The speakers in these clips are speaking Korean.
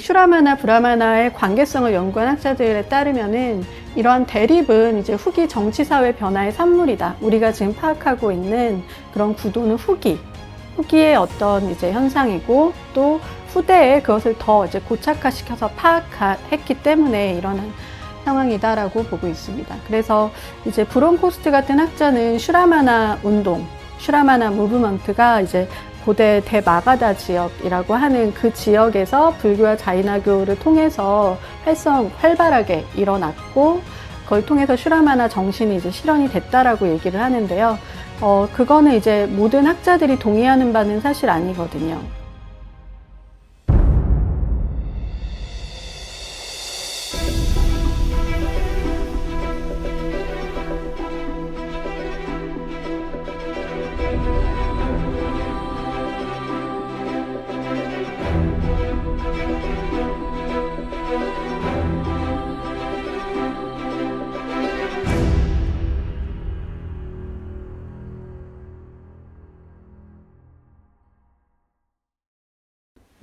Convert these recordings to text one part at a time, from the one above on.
슈라마나 브라마나의 관계성을 연구한 학자들에 따르면은 이러한 대립은 이제 후기 정치사회 변화의 산물이다. 우리가 지금 파악하고 있는 그런 구도는 후기의 어떤 이제 현상이고, 또 후대에 그것을 더 이제 고착화시켜서 파악했기 때문에 일어난 상황이다라고 보고 있습니다. 그래서 이제 브론코스트 같은 학자는 슈라마나 운동, 슈라마나 무브먼트가 이제 고대 대마가다 지역이라고 하는 그 지역에서 불교와 자이나교를 통해서 활발하게 일어났고, 그걸 통해서 슈라마나 정신이 이제 실현이 됐다라고 얘기를 하는데요. 그거는 이제 모든 학자들이 동의하는 바는 사실 아니거든요.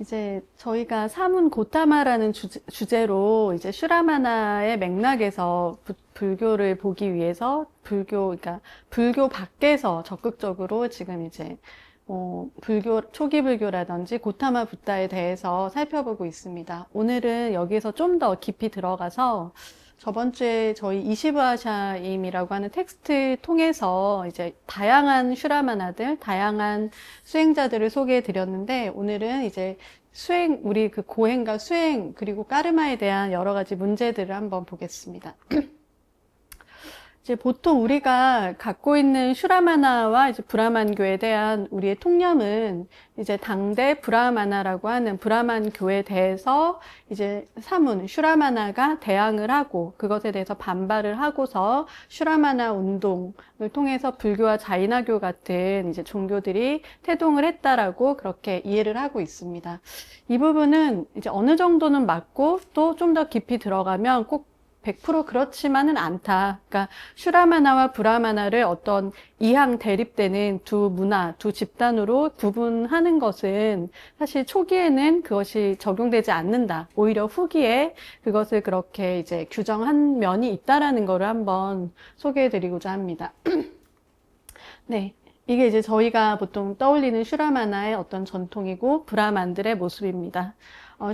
이제 저희가 사문 고타마라는 주제로 이제 슈라마나의 맥락에서 불교를 보기 위해서 그러니까 불교 밖에서 적극적으로 지금 이제 초기 불교라든지 고타마 붓다에 대해서 살펴보고 있습니다. 오늘은 여기서 좀 더 깊이 들어가서 저번 주에 저희 이시브아샤임이라고 하는 텍스트 통해서 이제 다양한 슈라마나들, 다양한 수행자들을 소개해 드렸는데, 오늘은 이제 우리 그 고행과 수행, 그리고 까르마에 대한 여러 가지 문제들을 한번 보겠습니다. 이제 보통 우리가 갖고 있는 슈라마나와 이제 브라만교에 대한 우리의 통념은 이제 당대 브라마나라고 하는 브라만교에 대해서 이제 슈라마나가 대항을 하고 그것에 대해서 반발을 하고서 슈라마나 운동을 통해서 불교와 자이나교 같은 이제 종교들이 태동을 했다라고 그렇게 이해를 하고 있습니다. 이 부분은 이제 어느 정도는 맞고, 또 좀 더 깊이 들어가면 꼭 100% 그렇지만은 않다. 그러니까 슈라마나와 브라마나를 어떤 이항 대립되는 두 문화, 두 집단으로 구분하는 것은 사실 초기에는 그것이 적용되지 않는다. 오히려 후기에 그것을 그렇게 이제 규정한 면이 있다라는 것을 한번 소개해드리고자 합니다. 네. 이게 이제 저희가 보통 떠올리는 슈라마나의 어떤 전통이고 브라만들의 모습입니다.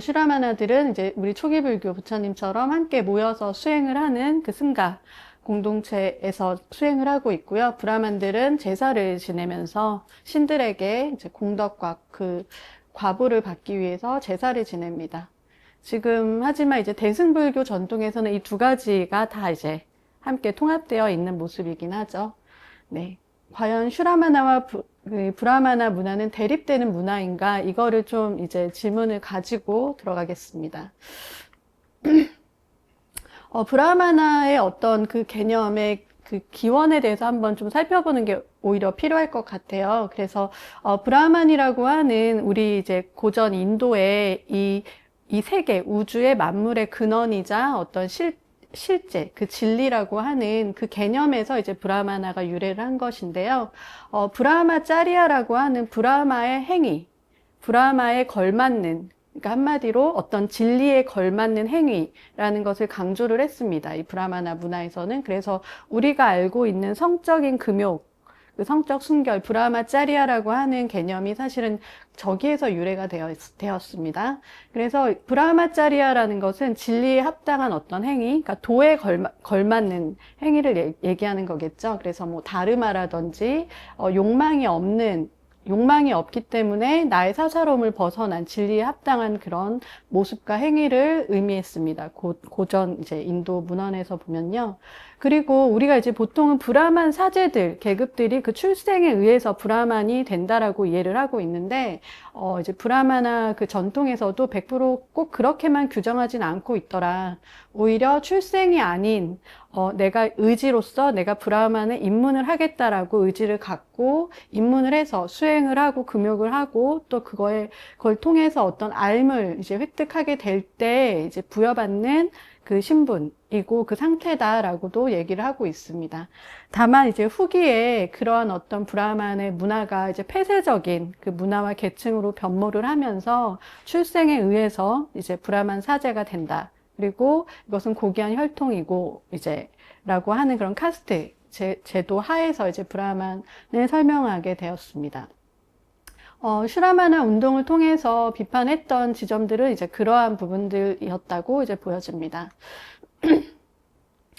슈라마나들은 이제 우리 초기 불교 부처님처럼 함께 모여서 수행을 하는 그 승가 공동체에서 수행을 하고 있고요. 브라만들은 제사를 지내면서 신들에게 이제 공덕과 그 과보를 받기 위해서 제사를 지냅니다. 하지만 이제 대승불교 전통에서는 이 두 가지가 다 이제 함께 통합되어 있는 모습이긴 하죠. 네. 과연 슈라마나와 브라마나 문화는 대립되는 문화인가? 이거를 좀 이제 질문을 가지고 들어가겠습니다. 브라마나의 어떤 그 개념의 그 기원에 대해서 한번 좀 살펴보는 게 오히려 필요할 것 같아요. 그래서 브라만이라고 하는 우리 이제 고전 인도의 이 세계, 우주의 만물의 근원이자 어떤 실제, 그 진리라고 하는 그 개념에서 이제 브라마나가 유래를 한 것인데요. 브라마짜리아라고 하는 브라마의 행위, 브라마에 걸맞는, 그러니까 한마디로 어떤 진리에 걸맞는 행위라는 것을 강조를 했습니다. 이 브라마나 문화에서는. 그래서 우리가 알고 있는 성적인 금욕, 그 성적 순결, 브라마짜리아라고 하는 개념이 사실은 저기에서 유래가 되었습니다. 그래서 브라마짜리아라는 것은 진리에 합당한 어떤 행위, 그러니까 도에 걸맞는 행위를 얘기하는 거겠죠. 그래서 뭐 다르마라든지 욕망이 없기 때문에 나의 사사로움을 벗어난 진리에 합당한 그런 모습과 행위를 의미했습니다. 고전 이제 인도 문헌에서 보면요. 그리고 우리가 이제 보통은 브라만 사제들, 계급들이 그 출생에 의해서 브라만이 된다라고 이해를 하고 있는데, 이제 브라마나 그 전통에서도 100%꼭 그렇게만 규정하진 않고 있더라. 오히려 출생이 아닌, 내가 의지로서 내가 브라만에 입문을 하겠다라고 의지를 갖고 입문을 해서 수행을 하고 금욕을 하고 또 그걸 통해서 어떤 알을 이제 획득하게 될 때 이제 부여받는 그 신분이고 그 상태다라고도 얘기를 하고 있습니다. 다만 이제 후기에 그러한 어떤 브라만의 문화가 이제 폐쇄적인 그 문화와 계층으로 변모를 하면서 출생에 의해서 이제 브라만 사제가 된다. 그리고 이것은 고귀한 혈통이고 이제 라고 하는 그런 카스트 제도 하에서 이제 브라만을 설명하게 되었습니다. 슈라마나 운동을 통해서 비판했던 지점들은 이제 그러한 부분들이었다고 이제 보여집니다.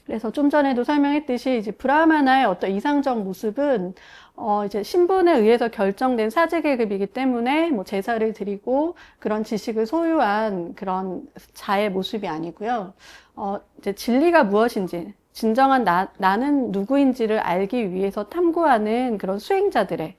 그래서 좀 전에도 설명했듯이 이제 브라마나의 어떤 이상적 모습은 이제 신분에 의해서 결정된 사제 계급이기 때문에 뭐 제사를 드리고 그런 지식을 소유한 그런 자의 모습이 아니고요. 이제 진리가 무엇인지 진정한 나는 누구인지를 알기 위해서 탐구하는 그런 수행자들의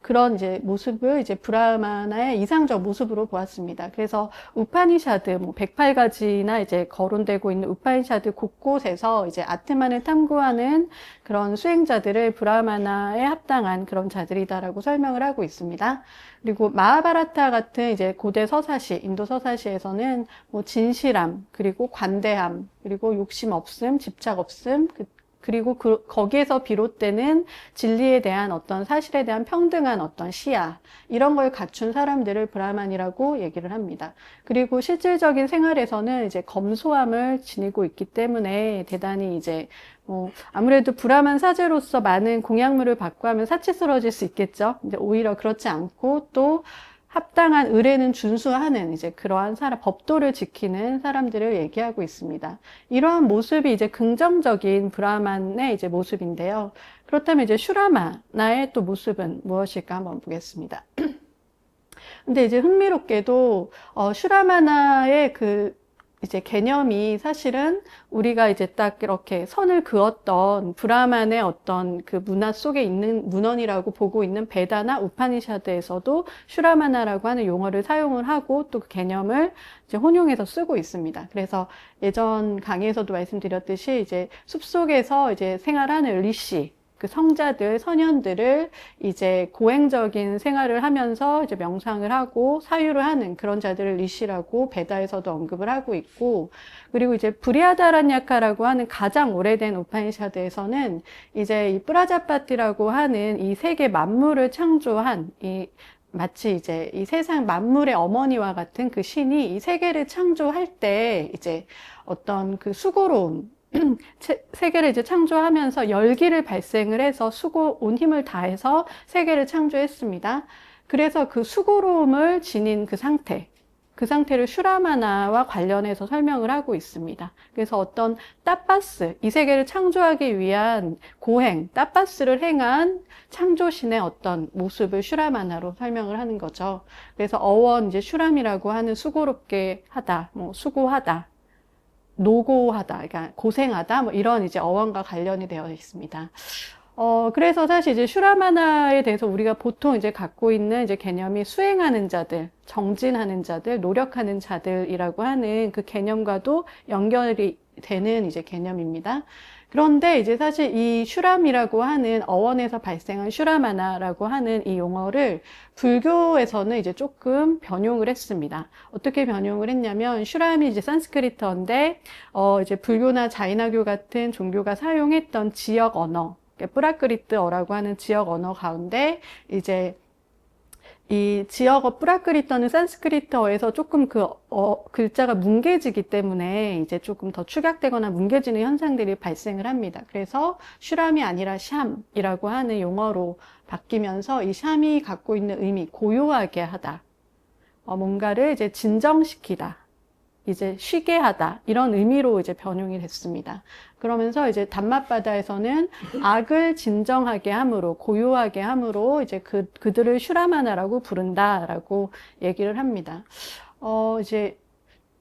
그런 이제 모습을 이제 브라마나의 이상적 모습으로 보았습니다. 그래서 우파니샤드, 뭐 108가지나 이제 거론되고 있는 우파니샤드 곳곳에서 이제 아트만을 탐구하는 그런 수행자들을 브라마나에 합당한 그런 자들이다라고 설명을 하고 있습니다. 그리고 마하바라타 같은 이제 고대 서사시, 인도 서사시에서는 뭐 진실함, 그리고 관대함, 그리고 욕심 없음, 집착 없음, 그리고 거기에서 비롯되는 진리에 대한 어떤 사실에 대한 평등한 어떤 시야, 이런 걸 갖춘 사람들을 브라만이라고 얘기를 합니다. 그리고 실질적인 생활에서는 이제 검소함을 지니고 있기 때문에 대단히 이제 아무래도 브라만 사제로서 많은 공약물을 받고 하면 사치스러워질 수 있겠죠. 근데 오히려 그렇지 않고 또 합당한 의례는 준수하는 이제 그러한 법도를 지키는 사람들을 얘기하고 있습니다. 이러한 모습이 이제 긍정적인 브라만의 이제 모습인데요. 그렇다면 이제 슈라마나의 또 모습은 무엇일까 한번 보겠습니다. 근데 이제 흥미롭게도 슈라마나의 그 이제 개념이 사실은 우리가 이제 딱 이렇게 선을 그었던 브라만의 어떤 그 문화 속에 있는 문헌이라고 보고 있는 베다나 우파니샤드에서도 슈라마나라고 하는 용어를 사용을 하고 또 그 개념을 이제 혼용해서 쓰고 있습니다. 그래서 예전 강의에서도 말씀드렸듯이 이제 숲속에서 이제 생활하는 리시, 그 성자들, 선현들을 이제 고행적인 생활을 하면서 이제 명상을 하고 사유를 하는 그런 자들을 리시라고 베다에서도 언급을 하고 있고, 그리고 이제 브리하다란야카라고 하는 가장 오래된 우파니샤드에서는 이제 이 프라자파티라고 하는 이 세계 만물을 창조한 마치 이제 이 세상 만물의 어머니와 같은 그 신이 이 세계를 창조할 때 이제 어떤 그 수고로움, 세계를 이제 창조하면서 열기를 발생을 해서 온 힘을 다해서 세계를 창조했습니다. 그래서 그 수고로움을 지닌 그 상태를 슈라마나와 관련해서 설명을 하고 있습니다. 그래서 어떤 따빠스, 이 세계를 창조하기 위한 고행, 따빠스를 행한 창조신의 어떤 모습을 슈라마나로 설명을 하는 거죠. 그래서 어원 이제 슈람이라고 하는 수고롭게 하다, 뭐 수고하다, 노고하다, 그러니까 고생하다, 뭐 이런 이제 어원과 관련이 되어 있습니다. 그래서 사실 이제 슈라마나에 대해서 우리가 보통 이제 갖고 있는 이제 개념이 수행하는 자들, 정진하는 자들, 노력하는 자들이라고 하는 그 개념과도 연결이 되는 이제 개념입니다. 그런데 이제 사실 이 슈람이라고 하는 어원에서 발생한 슈라마나라고 하는 이 용어를 불교에서는 이제 조금 변용을 했습니다. 어떻게 변용을 했냐면 슈람이 이제 산스크리트어인데 이제 불교나 자이나교 같은 종교가 사용했던 지역 언어, 프라크리트어라고 하는 지역 언어 가운데 이제 이 지역어 프라크리트어는 산스크리트어에서 조금 글자가 뭉개지기 때문에 이제 조금 더 축약되거나 뭉개지는 현상들이 발생을 합니다. 그래서 슈람이 아니라 샴이라고 하는 용어로 바뀌면서 이 샴이 갖고 있는 의미, 고요하게 하다, 뭔가를 이제 진정시키다, 이제 쉬게 하다, 이런 의미로 이제 변용이 됐습니다. 그러면서 이제 단맛바다에서는 악을 진정하게 함으로, 고요하게 함으로 이제 그들을 슈라마나라고 부른다라고 얘기를 합니다. 이제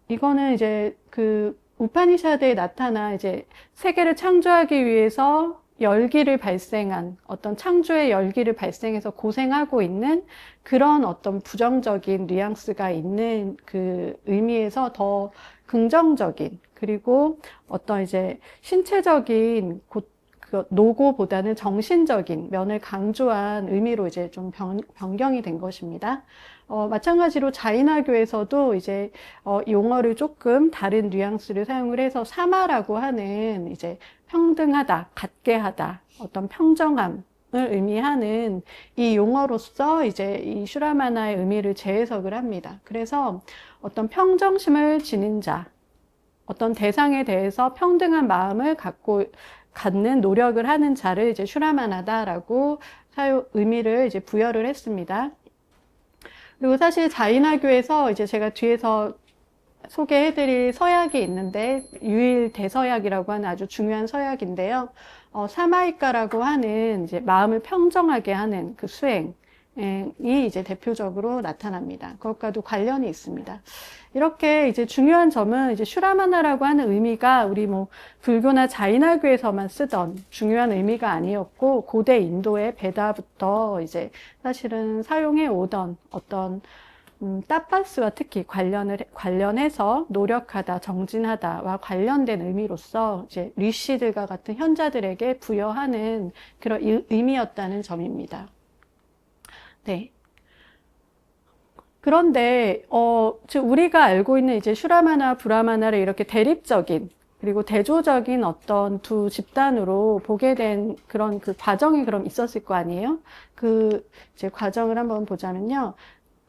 이거는 이제 그 우파니샤드에 나타나 이제 세계를 창조하기 위해서 열기를 발생한 어떤 창조의 열기를 발생해서 고생하고 있는 그런 어떤 부정적인 뉘앙스가 있는 그 의미에서 더 긍정적인, 그리고 어떤 이제 신체적인 그 노고보다는 정신적인 면을 강조한 의미로 이제 좀 변경이 된 것입니다. 마찬가지로 자인화교에서도 이제 용어를 조금 다른 뉘앙스를 사용을 해서 사마라고 하는 이제 평등하다, 같게 하다, 어떤 평정함을 의미하는 이 용어로서 이제 이 슈라마나의 의미를 재해석을 합니다. 그래서 어떤 평정심을 지닌 자, 어떤 대상에 대해서 평등한 마음을 갖는 노력을 하는 자를 이제 슈라마나다라고 의미를 이제 부여를 했습니다. 그리고 사실 자인화교에서 이제 제가 뒤에서 소개해드릴 서약이 있는데 유일 대서약이라고 하는 아주 중요한 서약인데요. 사마이카라고 하는 이제 마음을 평정하게 하는 그 수행이 이제 대표적으로 나타납니다. 그것과도 관련이 있습니다. 이렇게 이제 중요한 점은 이제 슈라마나라고 하는 의미가 우리 뭐 불교나 자인화교에서만 쓰던 중요한 의미가 아니었고 고대 인도의 베다부터 이제 사실은 사용해 오던 어떤 따파스와 특히 관련해서 노력하다, 정진하다와 관련된 의미로서 이제 리시들과 같은 현자들에게 부여하는 그런 의미였다는 점입니다. 네. 그런데 즉 우리가 알고 있는 이제 슈라마나, 브라마나를 이렇게 대립적인 그리고 대조적인 어떤 두 집단으로 보게 된 그런 그 과정이 그럼 있었을 거 아니에요? 그 이제 과정을 한번 보자면요.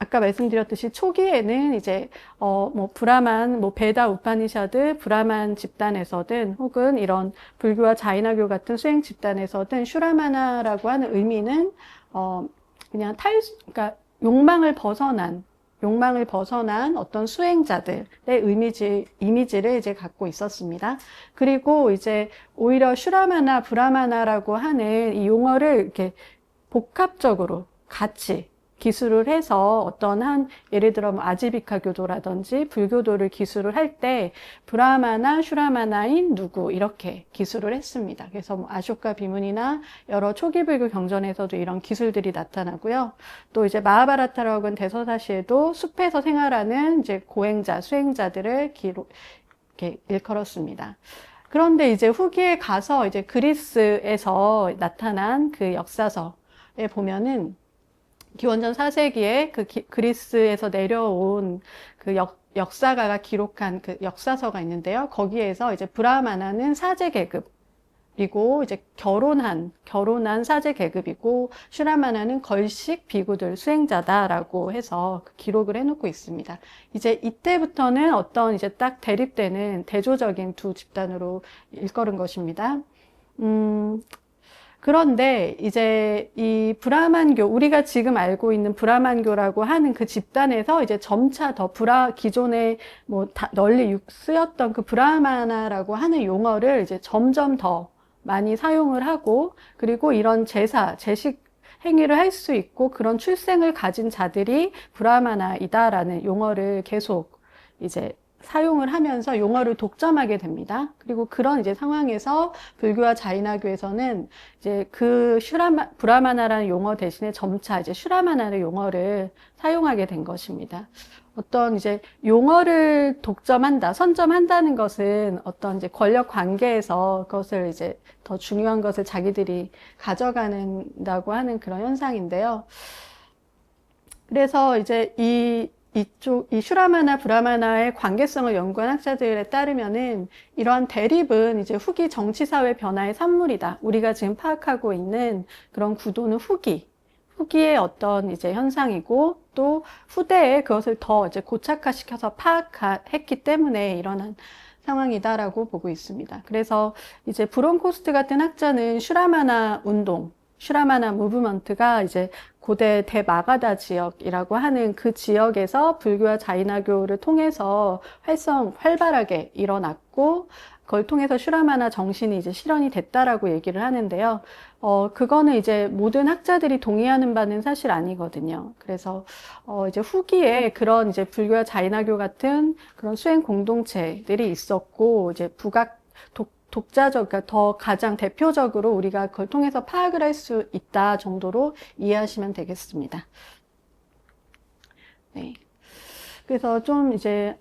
아까 말씀드렸듯이 초기에는 이제 뭐 브라만, 뭐 베다 우파니샤드, 브라만 집단에서든 혹은 이런 불교와 자인화교 같은 수행 집단에서든 슈라마나라고 하는 의미는 그냥 그러니까 욕망을 벗어난 어떤 수행자들의 이미지를 이제 갖고 있었습니다. 그리고 이제 오히려 슈라마나, 브라마나라고 하는 이 용어를 이렇게 복합적으로 같이 기술을 해서 어떤 예를 들어 뭐 아지비카 교도라든지 불교도를 기술을 할 때 브라마나, 슈라마나인 누구 이렇게 기술을 했습니다. 그래서 뭐 아쇼카 비문이나 여러 초기 불교 경전에서도 이런 기술들이 나타나고요. 또 이제 마하바라타라고 하는 대서사시에도 숲에서 생활하는 이제 고행자, 수행자들을 이렇게 일컬었습니다. 그런데 이제 후기에 가서 이제 그리스에서 나타난 그 역사서에 보면은 기원전 4세기에 그 그리스에서 내려온 그 역사가가 기록한 그 역사서가 있는데요. 거기에서 이제 브라마나는 사제 계급이고 이제 결혼한 사제 계급이고 슈라마나는 걸식 비구들 수행자다라고 해서 기록을 해놓고 있습니다. 이제 이때부터는 어떤 이제 딱 대립되는 대조적인 두 집단으로 일컬은 것입니다. 그런데 이제 이 브라만교, 우리가 지금 알고 있는 브라만교라고 하는 그 집단에서 이제 점차 더 기존에 뭐 널리 쓰였던 그 브라마나라고 하는 용어를 이제 점점 더 많이 사용을 하고, 그리고 이런 제식 행위를 할 수 있고 그런 출생을 가진 자들이 브라마나이다라는 용어를 계속 이제 사용을 하면서 용어를 독점하게 됩니다. 그리고 그런 이제 상황에서 불교와 자인화교에서는 이제 그 브라마나라는 용어 대신에 점차 이제 슈라마나의 용어를 사용하게 된 것입니다. 어떤 이제 용어를 선점한다는 것은 어떤 이제 권력 관계에서 그것을 이제 더 중요한 것을 자기들이 가져가는다고 하는 그런 현상인데요. 그래서 이제 이 슈라마나, 브라마나의 관계성을 연구한 학자들에 따르면은 이러한 대립은 이제 후기 정치사회 변화의 산물이다. 우리가 지금 파악하고 있는 그런 구도는 후기의 어떤 이제 현상이고 또 후대에 그것을 더 이제 고착화시켜서 파악했기 때문에 일어난 상황이다라고 보고 있습니다. 그래서 이제 브론코스트 같은 학자는 슈라마나 무브먼트가 이제 고대 대마가다 지역이라고 하는 그 지역에서 불교와 자인화교를 통해서 활발하게 일어났고, 그걸 통해서 슈라마나 정신이 이제 실현이 됐다라고 얘기를 하는데요. 그거는 이제 모든 학자들이 동의하는 바는 사실 아니거든요. 그래서, 이제 후기에 그런 이제 불교와 자인화교 같은 그런 수행 공동체들이 있었고, 이제 독자적, 그러니까 더 가장 대표적으로 우리가 그걸 통해서 파악을 할 수 있다 정도로 이해하시면 되겠습니다. 네. 그래서 좀 이제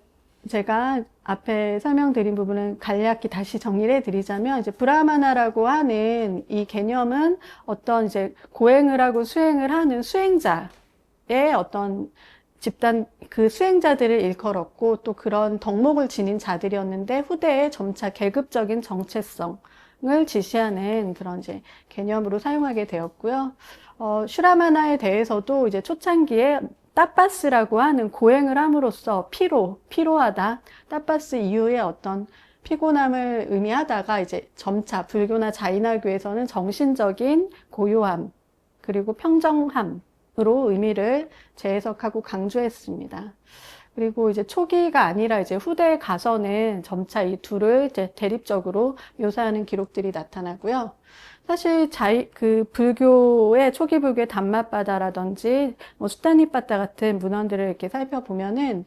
제가 앞에 설명드린 부분은 간략히 다시 정리를 해드리자면, 이제 브라마나라고 하는 이 개념은 어떤 이제 고행을 하고 수행을 하는 수행자의 어떤 집단, 그 수행자들을 일컬었고, 또 그런 덕목을 지닌 자들이었는데, 후대에 점차 계급적인 정체성을 지시하는 그런 이제 개념으로 사용하게 되었고요. 슈라마나에 대해서도 이제 초창기에 따빠스라고 하는 고행을 함으로써 피로하다, 따빠스 이후에 어떤 피곤함을 의미하다가 이제 점차 불교나 자이나교에서는 정신적인 고요함, 그리고 평정함으로 의미를 재해석하고 강조했습니다. 그리고 이제 초기가 아니라 이제 후대에 가서는 점차 이 둘을 이제 대립적으로 묘사하는 기록들이 나타나고요. 사실 불교의 초기 불교의 담마바다라든지 뭐 수타니빠따 같은 문헌들을 이렇게 살펴보면은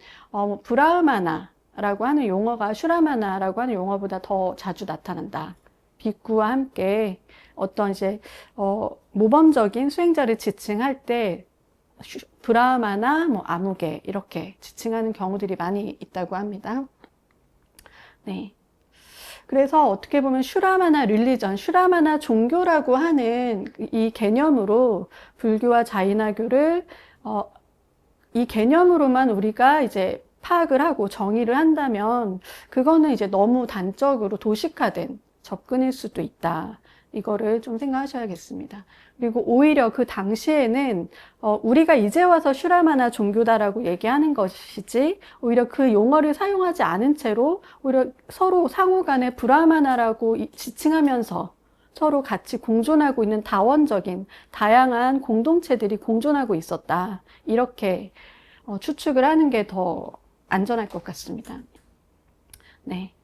브라흐마나라고 하는 용어가 슈라마나라고 하는 용어보다 더 자주 나타난다. 비구와 함께 어떤 이제 모범적인 수행자를 지칭할 때 브라흐마나 뭐 아무개 이렇게 지칭하는 경우들이 많이 있다고 합니다. 네. 그래서 어떻게 보면 슈라마나 종교라고 하는 이 개념으로 불교와 자이나교를 이 개념으로만 우리가 이제 파악을 하고 정의를 한다면 그거는 이제 너무 단적으로 도식화된 접근일 수도 있다. 이거를 좀 생각하셔야겠습니다. 그리고 오히려 그 당시에는 우리가 이제 와서 슈라마나 종교다라고 얘기하는 것이지 오히려 그 용어를 사용하지 않은 채로 오히려 서로 상호간에 브라마나라고 지칭하면서 서로 같이 공존하고 있는 다원적인 다양한 공동체들이 공존하고 있었다. 이렇게 추측을 하는 게 더 안전할 것 같습니다. 네.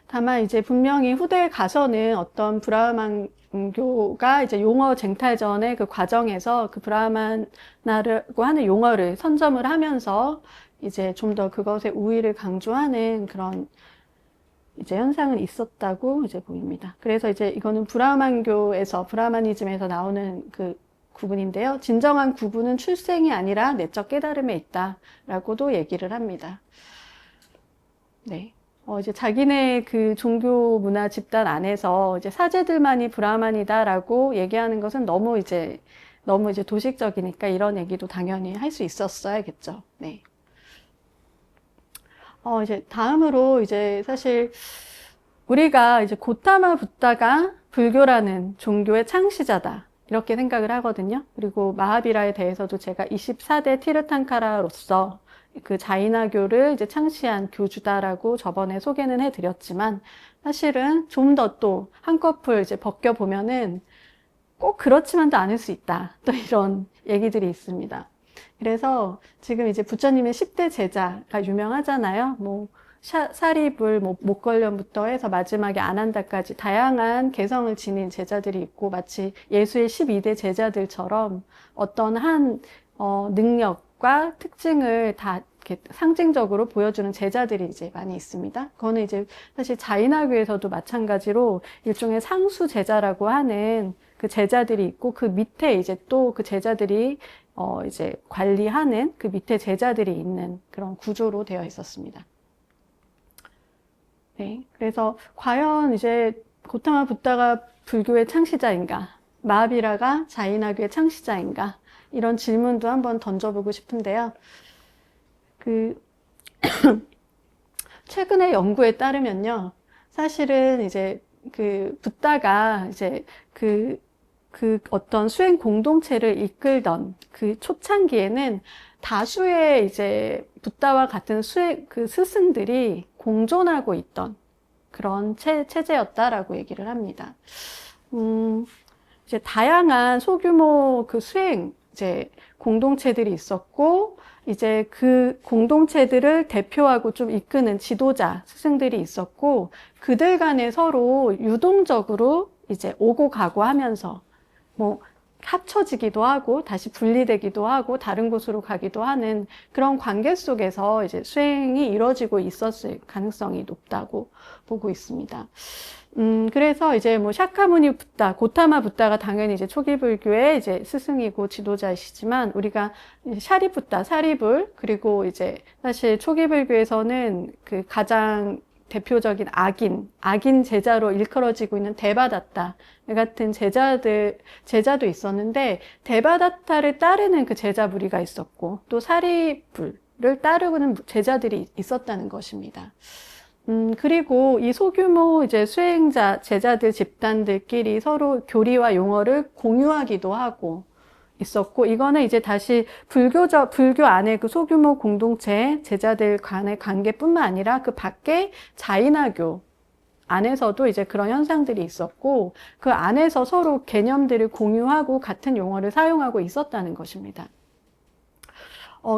다만 이제 분명히 후대에 가서는 어떤 브라흐만교가 이제 용어 쟁탈전의 그 과정에서 그 브라흐마나라고 하는 용어를 선점을 하면서 이제 좀 더 그것의 우위를 강조하는 그런 이제 현상은 있었다고 이제 보입니다. 그래서 이제 이거는 브라흐마니즘에서 나오는 그 구분인데요. 진정한 구분은 출생이 아니라 내적 깨달음에 있다라고도 얘기를 합니다. 네. 이제 자기네 그 종교 문화 집단 안에서 이제 사제들만이 브라만이다라고 얘기하는 것은 너무 이제 도식적이니까 이런 얘기도 당연히 할 수 있었어야겠죠. 네. 이제 다음으로 이제 사실 우리가 이제 고타마 붓다가 불교라는 종교의 창시자다. 이렇게 생각을 하거든요. 그리고 마하비라에 대해서도 제가 24대 티르탄카라로서 그 자이나교를 이제 창시한 교주다라고 저번에 소개는 해드렸지만 사실은 좀 더 또 한꺼풀 이제 벗겨보면은 꼭 그렇지만도 않을 수 있다. 또 이런 얘기들이 있습니다. 그래서 지금 이제 부처님의 10대 제자가 유명하잖아요. 뭐 사리불, 뭐 목걸련부터 해서 마지막에 아난다까지 다양한 개성을 지닌 제자들이 있고 마치 예수의 12대 제자들처럼 어떤 한 능력과 특징을 다 이렇게 상징적으로 보여주는 제자들이 이제 많이 있습니다. 그거는 이제 사실 자이나교에서도 마찬가지로 일종의 상수 제자라고 하는 그 제자들이 있고 그 밑에 이제 또 그 제자들이 이제 관리하는 그 밑에 제자들이 있는 그런 구조로 되어 있었습니다. 네. 그래서 과연 이제 고타마 붓다가 불교의 창시자인가? 마하비라가 자이나교의 창시자인가? 이런 질문도 한번 던져보고 싶은데요. 최근의 연구에 따르면요. 사실은 이제 붓다가 이제 어떤 수행 공동체를 이끌던 그 초창기에는 다수의 이제 붓다와 같은 스승들이 공존하고 있던 그런 체제였다라고 얘기를 합니다. 이제 다양한 소규모 수행 이제 공동체들이 있었고, 이제 그 공동체들을 대표하고 좀 이끄는 지도자 스승들이 있었고, 그들 간에 서로 유동적으로 이제 오고 가고 하면서 합쳐지기도 하고 다시 분리되기도 하고 다른 곳으로 가기도 하는 그런 관계 속에서 이제 수행이 이루어지고 있었을 가능성이 높다고 보고 있습니다. 그래서 이제 뭐 샤카무니 붓다, 고타마 붓다가 당연히 이제 초기 불교의 이제 스승이고 지도자이시지만 우리가 샤리 붓다, 사리불, 그리고 이제 사실 초기 불교에서는 그 가장 대표적인 악인 제자로 일컬어지고 있는 데바다타 같은 제자도 있었는데, 데바다타를 따르는 그 제자 무리가 있었고, 또 사리불을 따르는 제자들이 있었다는 것입니다. 그리고 이 소규모 이제 수행자, 제자들 집단들끼리 서로 교리와 용어를 공유하기도 하고 있었고, 이거는 이제 다시 불교 안에 그 소규모 공동체, 제자들 간의 관계뿐만 아니라 그 밖에 자이나교 안에서도 이제 그런 현상들이 있었고, 그 안에서 서로 개념들을 공유하고 같은 용어를 사용하고 있었다는 것입니다.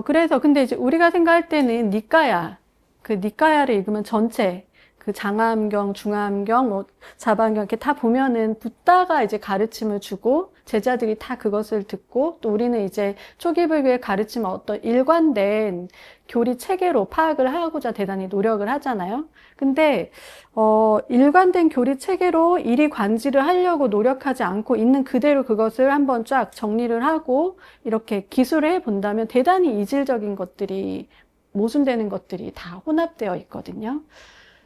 그래서 근데 이제 우리가 생각할 때는 니까야, 그 니까야를 읽으면 전체, 그 장암경, 중암경, 뭐 자반경 이렇게 다 보면은 붓다가 이제 가르침을 주고 제자들이 다 그것을 듣고, 또 우리는 이제 초기 불교의 가르침을 어떤 일관된 교리 체계로 파악을 하고자 대단히 노력을 하잖아요. 근데 일관된 교리 체계로 이리 관지를 하려고 노력하지 않고 있는 그대로 그것을 한번 쫙 정리를 하고 이렇게 기술을 해 본다면 대단히 이질적인 것들이, 모순되는 것들이 다 혼합되어 있거든요.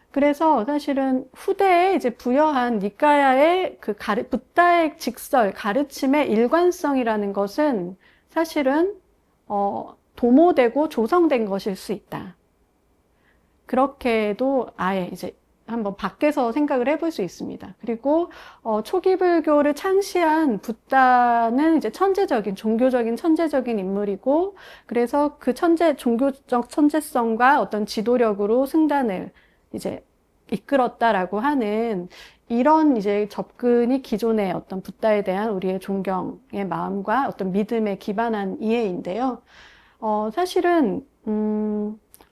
그래서 사실은 후대에 이제 부여한 니까야의 그 붓다의 직설, 가르침의 일관성이라는 것은 사실은 도모되고 조성된 것일 수 있다. 그렇게도 아예 이제 한번 밖에서 생각을 해볼 수 있습니다. 그리고 초기 불교를 창시한 붓다는 이제 종교적인 천재적인 인물이고, 그래서 그 종교적 천재성과 어떤 지도력으로 승단을 이제 이끌었다라고 하는 이런 이제 접근이 기존의 어떤 붓다에 대한 우리의 존경의 마음과 어떤 믿음에 기반한 이해인데요. 사실은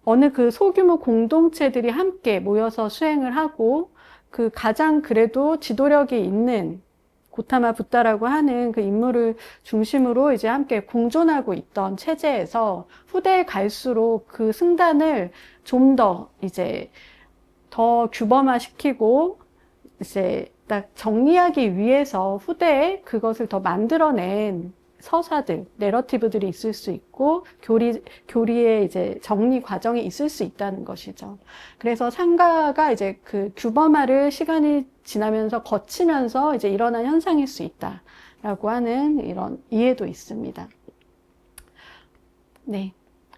어느 그 소규모 공동체들이 함께 모여서 수행을 하고 그 가장 그래도 지도력이 있는 고타마 붓다라고 하는 그 인물을 중심으로 이제 함께 공존하고 있던 체제에서 후대에 갈수록 그 승단을 좀 더 이제 더 규범화시키고 이제 딱 정리하기 위해서 후대에 그것을 더 만들어낸 서사들, 내러티브들이 있을 수 있고 교리의 이제 정리 과정이 있을 수 있다는 것이죠. 그래서 상가가 이제 그 규범화를 시간이 지나면서 거치면서 이제 일어난 현상일 수 있다라고 하는 이런 이해도 있습니다. 네.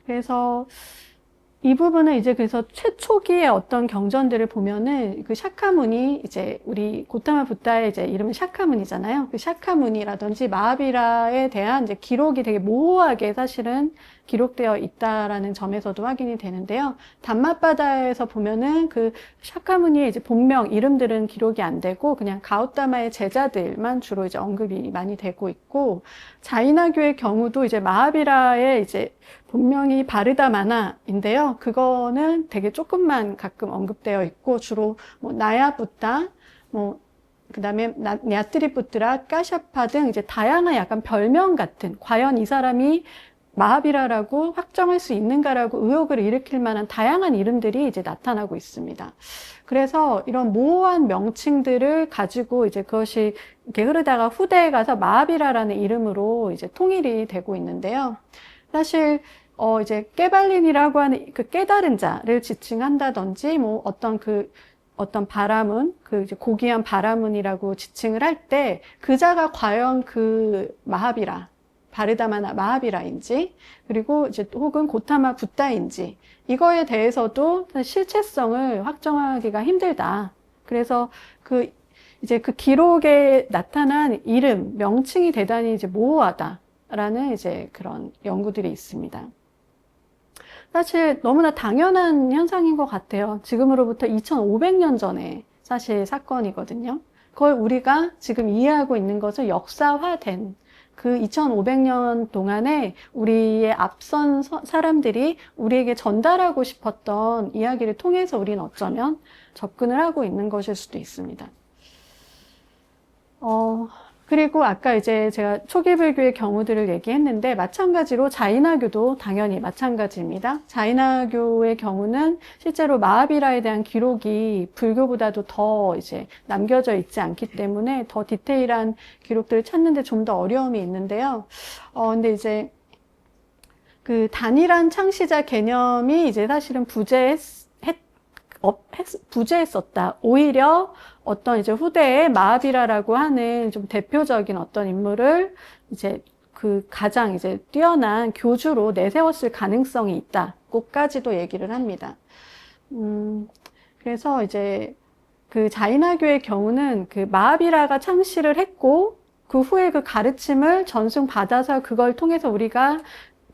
그래서 이 부분은 이제 그래서 최초기의 어떤 경전들을 보면은 그 샤카무니, 이제 우리 고타마 붓다의 이제 이름은 샤카무니잖아요. 그 샤카무니라든지 마하비라에 대한 이제 기록이 되게 모호하게 사실은 기록되어 있다라는 점에서도 확인이 되는데요. 단맛바다에서 보면은 그 샤카무니의 이제 본명, 이름들은 기록이 안 되고 그냥 가우타마의 제자들만 주로 이제 언급이 많이 되고 있고, 자이나교의 경우도 이제 마하비라의 이제 본명이 바르다마나인데요. 그거는 되게 조금만 가끔 언급되어 있고 주로 뭐 나야붓다, 뭐 그다음에 냐트리푸트라, 까샤파 등 이제 다양한 약간 별명 같은, 과연 이 사람이 마하비라라고 확정할 수 있는가라고 의혹을 일으킬 만한 다양한 이름들이 이제 나타나고 있습니다. 그래서 이런 모호한 명칭들을 가지고 이제 그것이 이렇게 흐르다가 후대에 가서 마하비라라는 이름으로 이제 통일이 되고 있는데요. 사실 이제 깨발린이라고 하는 그 깨달은 자를 지칭한다든지 뭐 어떤 바라문, 그 이제 고귀한 바라문이라고 지칭을 할 때 그 자가 과연 그 바르다마나 마하비라인지, 그리고 이제 혹은 고타마 붓다인지, 이거에 대해서도 실체성을 확정하기가 힘들다. 그래서 이제 그 기록에 나타난 이름, 명칭이 대단히 이제 모호하다라는 이제 그런 연구들이 있습니다. 사실 너무나 당연한 현상인 것 같아요. 지금으로부터 2500년 전에 사실 사건이거든요. 그걸 우리가 지금 이해하고 있는 것은 역사화된 그 2500년 동안에 우리의 앞선 사람들이 우리에게 전달하고 싶었던 이야기를 통해서 우리는 어쩌면 접근을 하고 있는 것일 수도 있습니다. 그리고 아까 이제 제가 초기 불교의 경우들을 얘기했는데 마찬가지로 자인화교도 당연히 마찬가지입니다. 자인화교의 경우는 실제로 마하비라에 대한 기록이 불교보다도 더 이제 남겨져 있지 않기 때문에 더 디테일한 기록들을 찾는데 좀 더 어려움이 있는데요. 근데 이제 그 단일한 창시자 개념이 이제 사실은 부재했었다. 오히려 어떤 이제 후대의 마하비라라고 하는 좀 대표적인 어떤 인물을 이제 그 가장 이제 뛰어난 교주로 내세웠을 가능성이 있다고까지도 얘기를 합니다. 그래서 이제 그 자인화교의 경우는 그 마하비라가 창시를 했고 그 후에 그 가르침을 전승받아서 그걸 통해서 우리가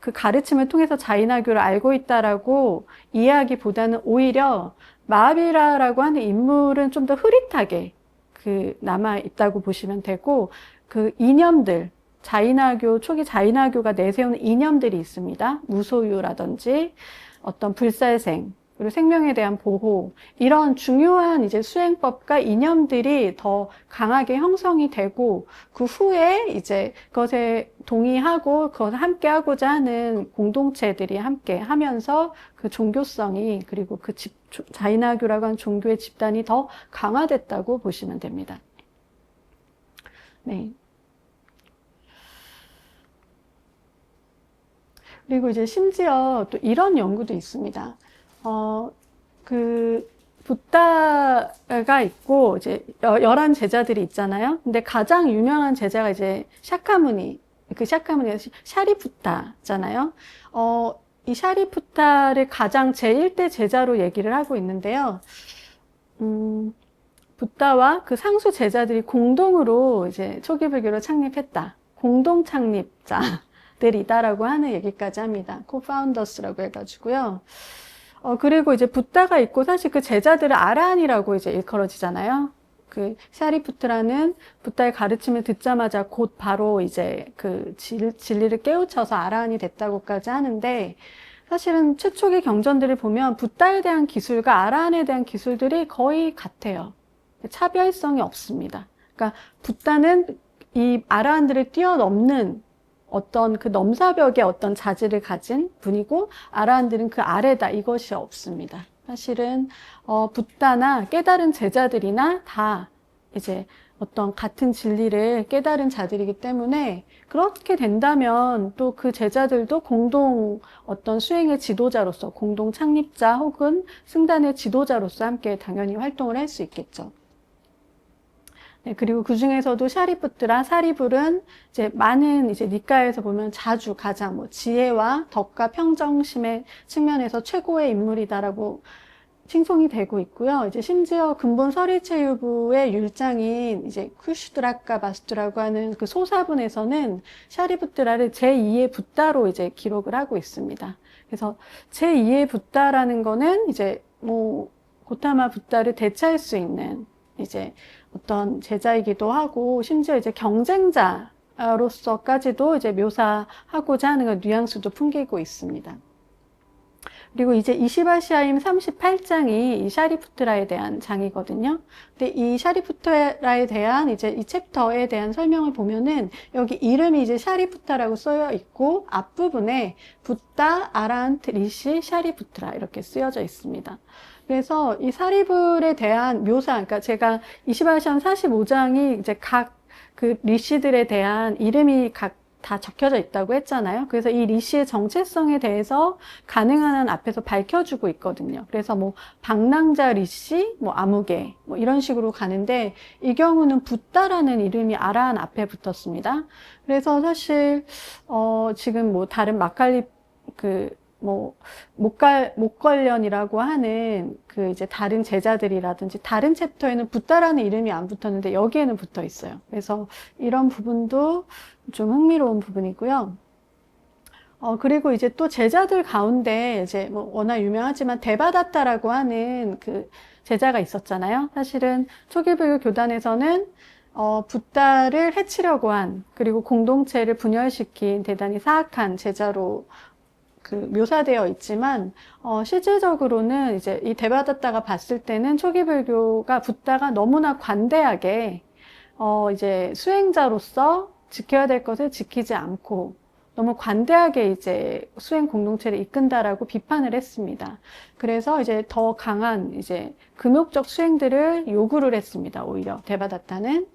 그 가르침을 통해서 자인화교를 알고 있다라고 이해하기보다는 오히려 마하비라라고 하는 인물은 좀 더 흐릿하게 그 남아 있다고 보시면 되고 그 이념들 자인화교 초기 자인화교가 내세우는 이념들이 있습니다. 무소유라든지 어떤 불살생 그리고 생명에 대한 보호 이런 중요한 이제 수행법과 이념들이 더 강하게 형성이 되고 그 후에 이제 그것에 동의하고 그것을 함께 하고자 하는 공동체들이 함께 하면서 그 종교성이 그리고 그 자인화교라고 하는 종교의 집단이 더 강화됐다고 보시면 됩니다. 네. 그리고 이제 심지어 또 이런 연구도 있습니다. 그 붓다가 있고 이제 11 제자들이 있잖아요. 근데 가장 유명한 제자가 이제 샤카무니, 그 샤카무니가 샤리푸타잖아요. 이 샤리푸타를 가장 제1대 제자로 얘기를 하고 있는데요. 붓다와 그 상수 제자들이 공동으로 이제 초기 불교를 창립했다. 공동 창립자들이다라고 하는 얘기까지 합니다. 코파운더스라고 해가지고요. 그리고 이제 붓다가 있고 사실 그 제자들을 아라한이라고 이제 일컬어지잖아요. 그 샤리푸트라는 붓다의 가르침을 듣자마자 곧 바로 이제 그 진리를 깨우쳐서 아라한이 됐다고까지 하는데 사실은 최초기 경전들을 보면 붓다에 대한 기술과 아라한에 대한 기술들이 거의 같아요. 차별성이 없습니다. 그러니까 붓다는 이 아라한들을 뛰어넘는 어떤 그 넘사벽의 어떤 자질을 가진 분이고 아라한들은 그 아래다 이것이 없습니다. 사실은 붓다나 깨달은 제자들이나 다 이제 어떤 같은 진리를 깨달은 자들이기 때문에 그렇게 된다면 또 그 제자들도 공동 어떤 수행의 지도자로서 공동 창립자 혹은 승단의 지도자로서 함께 당연히 활동을 할 수 있겠죠. 네, 그리고 그 중에서도 샤리푸트라 사리불은 이제 많은 이제 니카에서 보면 자주 가장 뭐 지혜와 덕과 평정심의 측면에서 최고의 인물이다라고 칭송이 되고 있고요. 이제 심지어 근본 서리체유부의 율장인 이제 쿠슈드라카 바스트라고 하는 그 소사본에서는 샤리푸트라를 제2의 붓다로 이제 기록을 하고 있습니다. 그래서 제2의 붓다라는 거는 이제 뭐 고타마 붓다를 대체할 수 있는 이제 어떤 제자이기도 하고 심지어 이제 경쟁자로서까지도 이제 묘사하고자 하는 그 뉘앙스도 풍기고 있습니다. 그리고 이제 이시바시아임 38장이 이 샤리푸트라에 대한 장이거든요. 근데 이 샤리푸트라에 대한 이제 이 챕터에 대한 설명을 보면은 여기 이름이 이제 샤리푸타라고 쓰여 있고 앞부분에 붓다, 아란트, 리시, 샤리푸트라 이렇게 쓰여져 있습니다. 그래서 이 사리불에 대한 묘사, 그러니까 제가 이시바시안 45장이 이제 각 그 리시들에 대한 이름이 각 다 적혀져 있다고 했잖아요. 그래서 이 리시의 정체성에 대해서 가능한 한 앞에서 밝혀주고 있거든요. 그래서 뭐 방랑자 리시, 뭐 아무개, 뭐 이런 식으로 가는데 이 경우는 붓다라는 이름이 아라한 앞에 붙었습니다. 그래서 사실 지금 뭐 다른 마칼리 뭐 목걸련이라고 하는 그 이제 다른 제자들이라든지 다른 챕터에는 붓다라는 이름이 안 붙었는데 여기에는 붙어 있어요. 그래서 이런 부분도 좀 흥미로운 부분이고요. 그리고 이제 또 제자들 가운데 이제 뭐 워낙 유명하지만 데바다타라고 하는 그 제자가 있었잖아요. 사실은 초기불교 교단에서는 붓다를 해치려고 한 그리고 공동체를 분열시킨 대단히 사악한 제자로 그 묘사되어 있지만 실질적으로는 이제 이 데바다타가 봤을 때는 초기 불교가 붓다가 너무나 관대하게 이제 수행자로서 지켜야 될 것을 지키지 않고 너무 관대하게 이제 수행 공동체를 이끈다라고 비판을 했습니다. 그래서 이제 더 강한 이제 금욕적 수행들을 요구를 했습니다. 오히려 데바다타는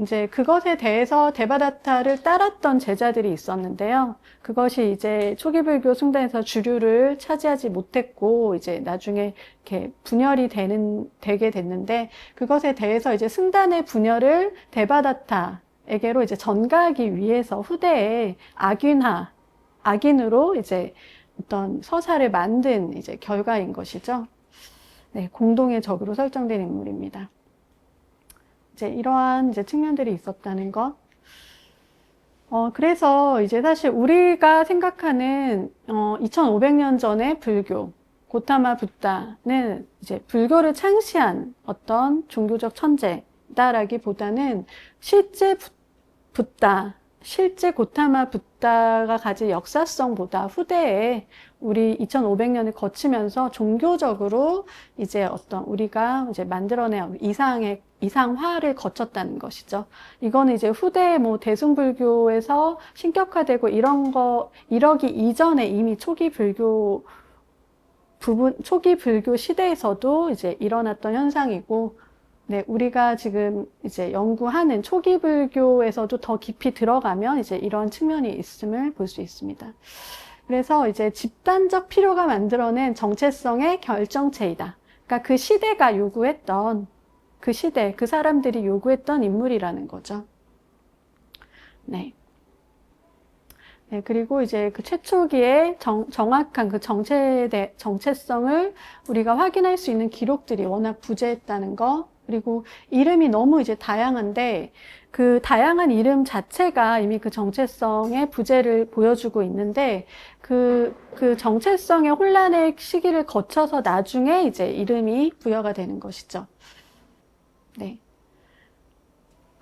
이제 그것에 대해서 데바다타를 따랐던 제자들이 있었는데요. 그것이 이제 초기 불교 숭단에서 주류를 차지하지 못했고 이제 나중에 이렇게 분열이 되게 됐는데 그것에 대해서 이제 승단의 분열을 데바다타에게로 이제 전가하기 위해서 후대에 악인으로 이제 어떤 서사를 만든 이제 결과인 것이죠. 네, 공동의 적으로 설정된 인물입니다. 이제 이러한 이제 측면들이 있었다는 것. 그래서 이제 사실 우리가 생각하는 2500년 전의 불교, 고타마 붓다는 이제 불교를 창시한 어떤 종교적 천재다라기보다는 실제 실제 고타마 붓다가 가진 역사성보다 후대에 우리 2500년을 거치면서 종교적으로 이제 어떤 우리가 이제 만들어낸 이상화를 거쳤다는 것이죠. 이거는 이제 후대 뭐 대승불교에서 신격화되고 이러기 이전에 이미 초기 불교 시대에서도 이제 일어났던 현상이고, 네, 우리가 지금 이제 연구하는 초기 불교에서도 더 깊이 들어가면 이제 이런 측면이 있음을 볼 수 있습니다. 그래서 이제 집단적 필요가 만들어낸 정체성의 결정체이다. 그러니까 그 시대가 요구했던 그 사람들이 요구했던 인물이라는 거죠. 네. 네, 그리고 이제 그 최초기에 정확한 그 정체성을 우리가 확인할 수 있는 기록들이 워낙 부재했다는 거, 그리고 이름이 너무 이제 다양한데 그 다양한 이름 자체가 이미 그 정체성의 부재를 보여주고 있는데 그 정체성의 혼란의 시기를 거쳐서 나중에 이제 이름이 부여가 되는 것이죠. 네.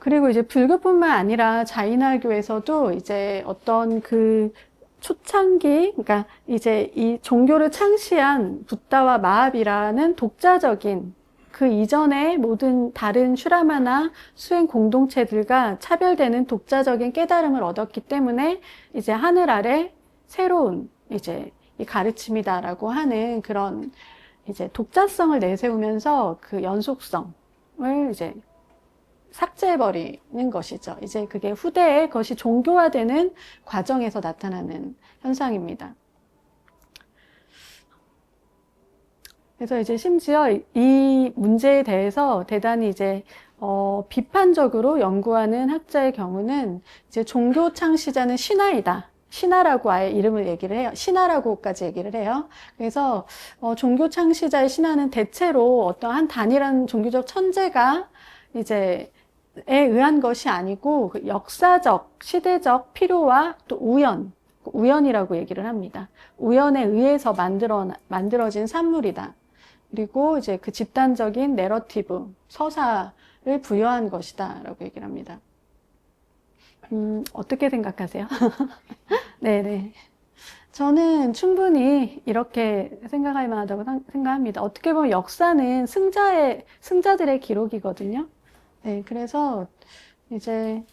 그리고 이제 불교뿐만 아니라 자이나교에서도 이제 어떤 그 초창기, 그러니까 이제 이 종교를 창시한 붓다와 마하비라는 독자적인 그 이전의 모든 다른 슈라마나 수행 공동체들과 차별되는 독자적인 깨달음을 얻었기 때문에 이제 하늘 아래 새로운 이제 이 가르침이다라고 하는 그런 이제 독자성을 내세우면서 그 연속성을 이제 삭제해버리는 것이죠. 이제 그게 후대에 그것이 종교화되는 과정에서 나타나는 현상입니다. 그래서 이제 심지어 이 문제에 대해서 대단히 이제 비판적으로 연구하는 학자의 경우는 이제 종교 창시자는 신하이다. 신하라고 아예 이름을 얘기를 해요. 신하라고까지 얘기를 해요. 그래서 종교 창시자의 신하는 대체로 어떤 한 단일한 종교적 천재가 이제 에 의한 것이 아니고 그 역사적, 시대적 필요와 또 우연이라고 얘기를 합니다. 우연에 의해서 만들어진 산물이다. 그리고 이제 그 집단적인 내러티브, 서사를 부여한 것이다 라고 얘기를 합니다. 어떻게 생각하세요? 네네. 저는 충분히 이렇게 생각할 만하다고 생각합니다. 어떻게 보면 역사는 승자들의 기록이거든요. 네, 그래서 이제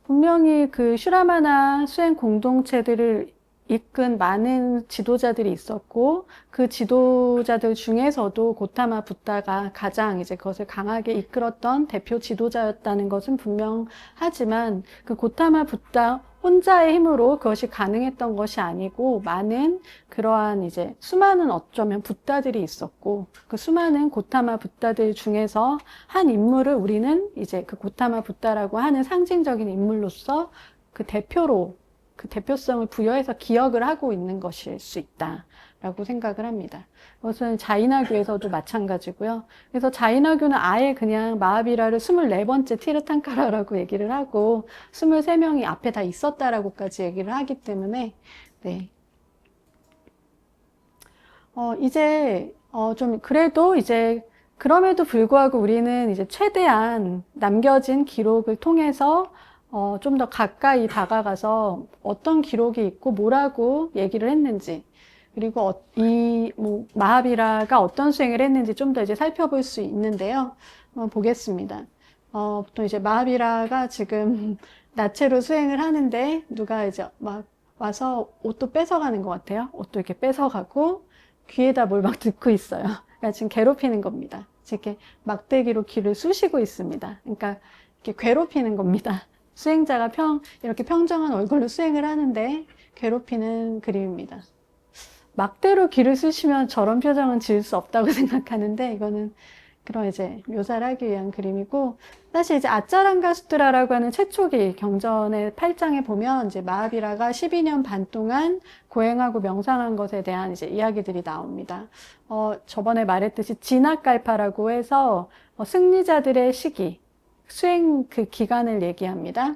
분명히 그 슈라마나 수행 공동체들을 이끈 많은 지도자들이 있었고 그 지도자들 중에서도 고타마 붓다가 가장 이제 그것을 강하게 이끌었던 대표 지도자였다는 것은 분명하지만 그 고타마 붓다 혼자의 힘으로 그것이 가능했던 것이 아니고 많은 그러한 이제 수많은 어쩌면 붓다들이 있었고 그 수많은 고타마 붓다들 중에서 한 인물을 우리는 이제 그 고타마 붓다라고 하는 상징적인 인물로서 그 대표성을 부여해서 기억을 하고 있는 것일 수 있다라고 생각을 합니다. 그것은 자이나교에서도 마찬가지고요. 그래서 자이나교는 아예 그냥 마하비라를 24번째 티르탄카라라고 얘기를 하고 23명이 앞에 다 있었다라고까지 얘기를 하기 때문에 네. 이제 좀 그래도 이제 그럼에도 불구하고 우리는 이제 최대한 남겨진 기록을 통해서 좀 더 가까이 다가가서 어떤 기록이 있고 뭐라고 얘기를 했는지 그리고 마하비라가 어떤 수행을 했는지 좀 더 이제 살펴볼 수 있는데요. 보겠습니다. 보통 이제 마하비라가 지금 나체로 수행을 하는데 누가 이제 막 와서 옷도 뺏어가는 것 같아요. 옷도 이렇게 뺏어가고 귀에다 뭘 막 듣고 있어요. 그러니까 지금 괴롭히는 겁니다. 이렇게 막대기로 귀를 쑤시고 있습니다. 그러니까 이렇게 괴롭히는 겁니다. 수행자가 이렇게 평정한 얼굴로 수행을 하는데 괴롭히는 그림입니다. 막대로 귀를 쑤시면 저런 표정은 지을 수 없다고 생각하는데 이거는 그런 이제 묘사를 하기 위한 그림이고, 사실 이제 아짜랑가 수트라라고 하는 최초기 경전의 8장에 보면 이제 마하비라가 12년 반 동안 고행하고 명상한 것에 대한 이제 이야기들이 나옵니다. 저번에 말했듯이 진학갈파라고 해서 승리자들의 시기, 수행 그 기간을 얘기합니다.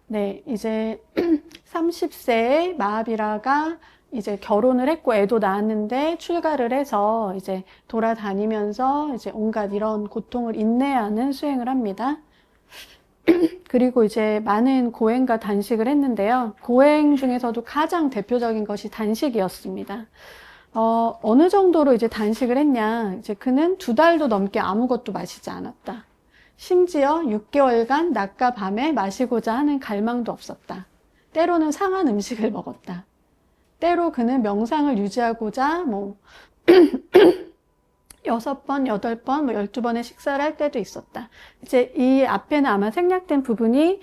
네, 이제 30세에 마하비라가 이제 결혼을 했고 애도 낳았는데 출가를 해서 이제 돌아다니면서 이제 온갖 이런 고통을 인내하는 수행을 합니다. 그리고 이제 많은 고행과 단식을 했는데요. 고행 중에서도 가장 대표적인 것이 단식이었습니다. 어느 정도로 이제 단식을 했냐. 이제 그는 2달도 넘게 아무것도 마시지 않았다. 심지어 6개월간 낮과 밤에 마시고자 하는 갈망도 없었다. 때로는 상한 음식을 먹었다. 때로 그는 명상을 유지하고자 6번, 8번, 12번의 식사를 할 때도 있었다. 이제 이 앞에는 아마 생략된 부분이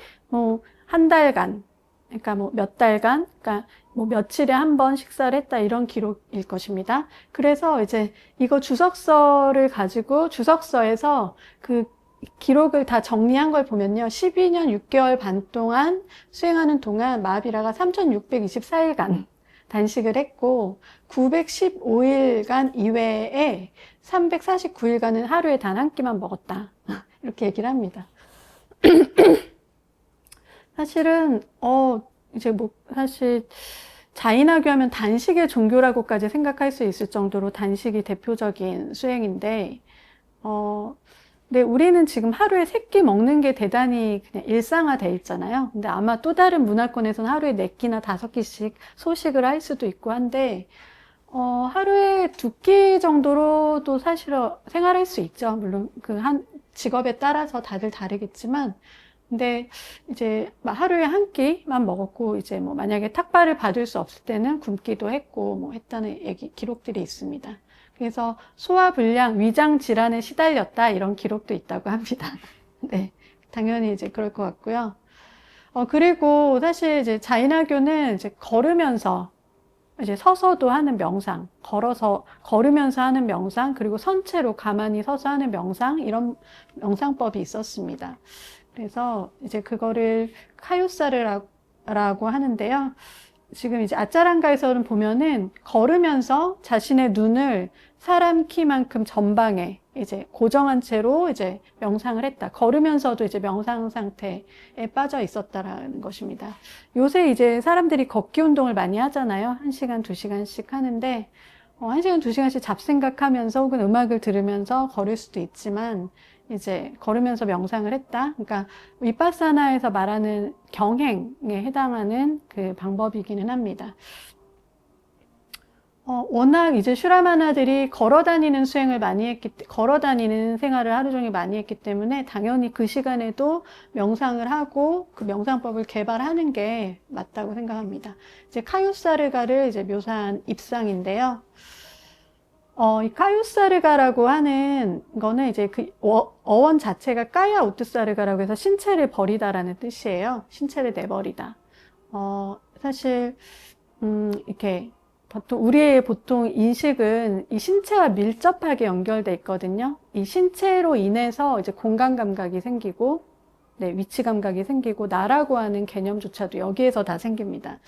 한 달간, 그러니까 몇 달간, 그러니까 며칠에 한 번 식사를 했다 이런 기록일 것입니다. 그래서 이제 이거 주석서를 가지고 주석서에서 그 기록을 다 정리한 걸 보면요. 12년 6개월 반 동안 수행하는 동안 마하비라가 3624일간 단식을 했고 915일간 이외에 349일간은 하루에 단 한 끼만 먹었다. 이렇게 얘기를 합니다. 사실은 이제 사실 자인하교 하면 단식의 종교라고까지 생각할 수 있을 정도로 단식이 대표적인 수행인데 근데 우리는 지금 하루에 3끼 먹는 게 대단히 그냥 일상화돼 있잖아요. 근데 아마 또 다른 문화권에서는 하루에 4끼나 5끼씩 소식을 할 수도 있고 한데, 하루에 2끼 정도로도 사실 생활할 수 있죠. 물론 직업에 따라서 다들 다르겠지만, 근데 이제 하루에 1끼만 먹었고, 이제 만약에 탁발을 받을 수 없을 때는 굶기도 했고, 했다는 기록들이 있습니다. 그래서 소화불량, 위장 질환에 시달렸다 이런 기록도 있다고 합니다. 네, 당연히 이제 그럴 것 같고요. 그리고 사실 이제 자인하교는 이제 걸으면서 이제 서서도 하는 명상, 걸으면서 하는 명상, 그리고 선체로 가만히 서서 하는 명상 이런 명상법이 있었습니다. 그래서 이제 그거를 카유사르라고 하는데요. 지금 이제 아짜랑가에서는 보면은 걸으면서 자신의 눈을 사람 키만큼 전방에 이제 고정한 채로 이제 명상을 했다. 걸으면서도 이제 명상 상태에 빠져 있었다라는 것입니다. 요새 이제 사람들이 걷기 운동을 많이 하잖아요. 1시간, 2시간씩 하는데, 1시간, 2시간씩 잡생각하면서 혹은 음악을 들으면서 걸을 수도 있지만, 이제 걸으면서 명상을 했다. 그러니까 위파사나에서 말하는 경행에 해당하는 그 방법이기는 합니다. 워낙 이제 슈라마나들이 걸어다니는 생활을 하루 종일 많이 했기 때문에 당연히 그 시간에도 명상을 하고 그 명상법을 개발하는 게 맞다고 생각합니다. 이제 카유사르가를 이제 묘사한 입상인데요. 이 카유사르가라고 하는 거는 이제 그 어원 자체가 까야 우트사르가라고 해서 신체를 버리다라는 뜻이에요. 신체를 내버리다. 사실, 이렇게, 우리의 보통 인식은 이 신체와 밀접하게 연결돼 있거든요. 이 신체로 인해서 이제 공간 감각이 생기고, 네, 위치 감각이 생기고, 나라고 하는 개념조차도 여기에서 다 생깁니다.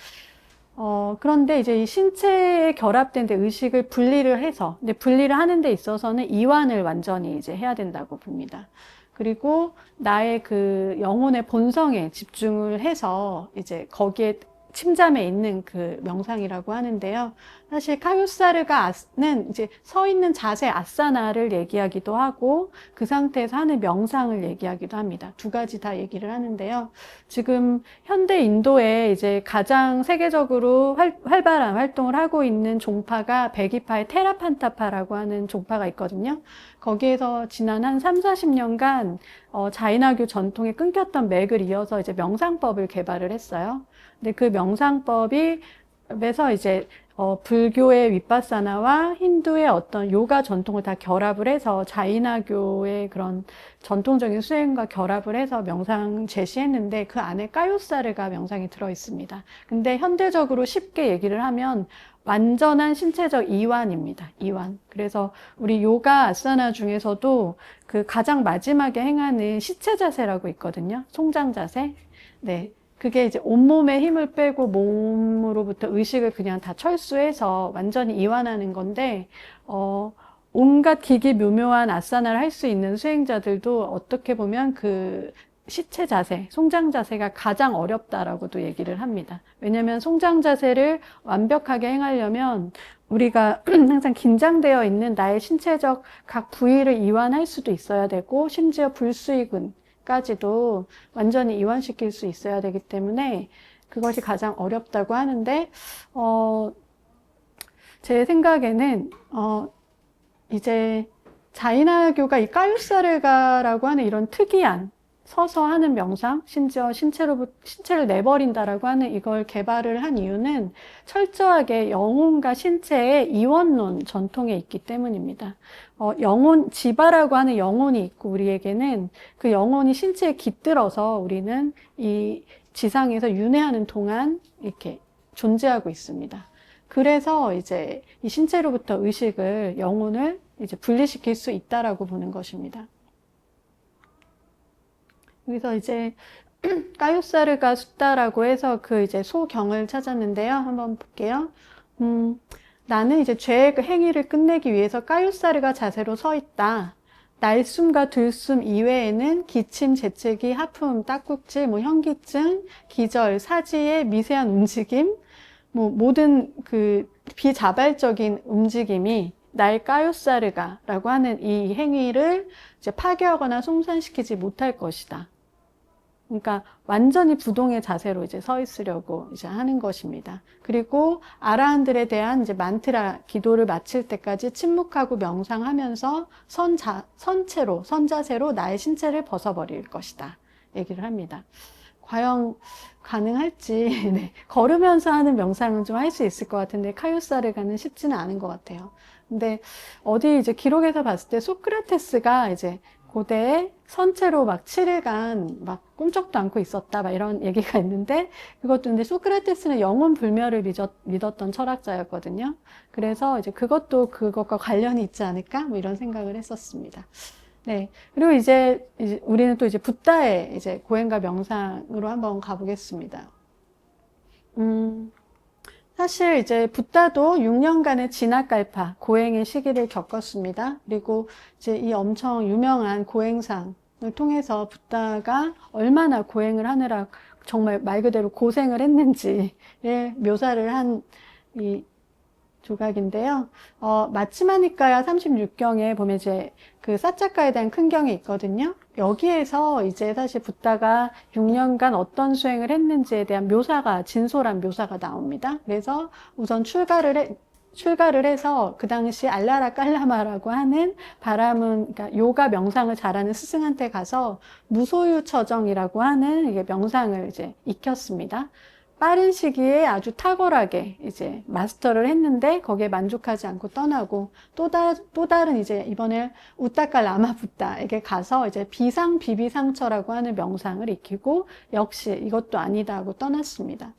그런데 이제 이 신체에 결합된 데 의식을 분리를 해서, 근데 분리를 하는 데 있어서는 이완을 완전히 이제 해야 된다고 봅니다. 그리고 나의 그 영혼의 본성에 집중을 해서 이제 거기에 침잠에 있는 그 명상이라고 하는데요. 사실 카유사르가는 이제 서 있는 자세 아사나를 얘기하기도 하고 그 상태에서 하는 명상을 얘기하기도 합니다. 두 가지 다 얘기를 하는데요. 지금 현대 인도에 이제 가장 세계적으로 활발한 활동을 하고 있는 종파가 백이파의 테라판타파라고 하는 종파가 있거든요. 거기에서 지난 한 3, 40년간 자인화교 전통에 끊겼던 맥을 이어서 이제 명상법을 개발을 했어요. 근데 그 명상법이 에서 이제 불교의 윗바사나와 힌두의 어떤 요가 전통을 다 결합을 해서 자이나교의 그런 전통적인 수행과 결합을 해서 명상 제시했는데 그 안에 까요사르가 명상이 들어 있습니다. 근데 현대적으로 쉽게 얘기를 하면 완전한 신체적 이완입니다. 이완. 그래서 우리 요가 아사나 중에서도 그 가장 마지막에 행하는 시체 자세라고 있거든요. 송장 자세. 네. 그게 이제 온몸에 힘을 빼고 몸으로부터 의식을 그냥 다 철수해서 완전히 이완하는 건데, 온갖 기기묘묘한 아사나를 할 수 있는 수행자들도 어떻게 보면 그 시체 자세, 송장 자세가 가장 어렵다라고도 얘기를 합니다. 왜냐하면 송장 자세를 완벽하게 행하려면 우리가 항상 긴장되어 있는 나의 신체적 각 부위를 이완할 수도 있어야 되고, 심지어 불수의근, 까지도 완전히 이완시킬 수 있어야 되기 때문에 그것이 가장 어렵다고 하는데, 제 생각에는, 이제 자이나교가 이 까유사르가라고 하는 이런 특이한 서서 하는 명상, 심지어 신체를 내버린다라고 하는 이걸 개발을 한 이유는 철저하게 영혼과 신체의 이원론 전통에 있기 때문입니다. 영혼, 지바라고 하는 영혼이 있고 우리에게는 그 영혼이 신체에 깃들어서 우리는 이 지상에서 윤회하는 동안 이렇게 존재하고 있습니다. 그래서 이제 이 신체로부터 의식을, 영혼을 이제 분리시킬 수 있다라고 보는 것입니다. 여기서 이제 까유사르가 숫다라고 해서 그 이제 소경을 찾았는데요. 한번 볼게요. 나는 이제 죄의 그 행위를 끝내기 위해서 까유사르가 자세로 서 있다. 날숨과 들숨 이외에는 기침, 재채기, 하품, 딱꾹질, 현기증, 기절, 사지의 미세한 움직임, 모든 그 비자발적인 움직임이 날 까요사르가라고 하는 이 행위를 이제 파괴하거나 송산시키지 못할 것이다. 그러니까 완전히 부동의 자세로 이제 서 있으려고 이제 하는 것입니다. 그리고 아라한들에 대한 이제 만트라 기도를 마칠 때까지 침묵하고 명상하면서 선자세로 나의 신체를 벗어버릴 것이다. 얘기를 합니다. 과연 가능할지, 네. 걸으면서 하는 명상은 좀 할 수 있을 것 같은데, 카유사르가는 쉽지는 않은 것 같아요. 근데 어디 이제 기록에서 봤을 때 소크라테스가 이제 고대에 선체로 막 7일간 막 꿈쩍도 않고 있었다, 막 이런 얘기가 있는데, 그것도 근데 소크라테스는 영혼 불멸을 믿었던 철학자였거든요. 그래서 이제 그것도 그것과 관련이 있지 않을까? 이런 생각을 했었습니다. 네. 그리고 이제 우리는 또 이제 붓다의 이제 고행과 명상으로 한번 가보겠습니다. 사실 이제 붓다도 6년간의 진압갈파, 고행의 시기를 겪었습니다. 그리고 이제 이 엄청 유명한 고행상을 통해서 붓다가 얼마나 고행을 하느라 정말 말 그대로 고생을 했는지를 묘사를 한 이 조각인데요. 마치마니까야 36경에 보면 이제 그 사차카에 대한 큰 경이 있거든요. 여기에서 이제 사실 붓다가 6년간 어떤 수행을 했는지에 대한 묘사가, 진솔한 묘사가 나옵니다. 그래서 우선 출가를 해서 그 당시 알라라 깔라마라고 하는 그러니까 요가 명상을 잘하는 스승한테 가서 무소유 처정이라고 하는 이게 명상을 이제 익혔습니다. 빠른 시기에 아주 탁월하게 이제 마스터를 했는데 거기에 만족하지 않고 떠나고 또 다른 이제 이번에 우타카 라마 붓다에게 가서 이제 비상비비상처라고 하는 명상을 익히고 역시 이것도 아니다 하고 떠났습니다.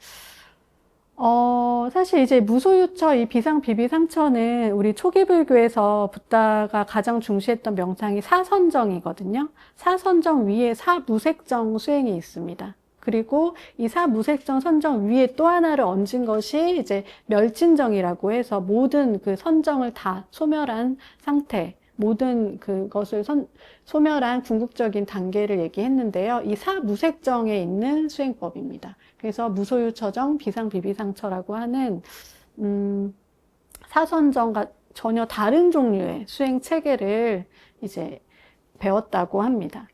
사실 이제 무소유처 이 비상비비상처는 우리 초기 불교에서 붓다가 가장 중시했던 명상이 사선정이거든요. 사선정 위에 사무색정 수행이 있습니다. 그리고 이 사무색정 선정 위에 또 하나를 얹은 것이 이제 멸진정이라고 해서 모든 그 선정을 다 소멸한 상태, 모든 그것을 소멸한 궁극적인 단계를 얘기했는데요. 이 사무색정에 있는 수행법입니다. 그래서 무소유처정, 비상비비상처라고 하는 사선정과 전혀 다른 종류의 수행 체계를 이제 배웠다고 합니다.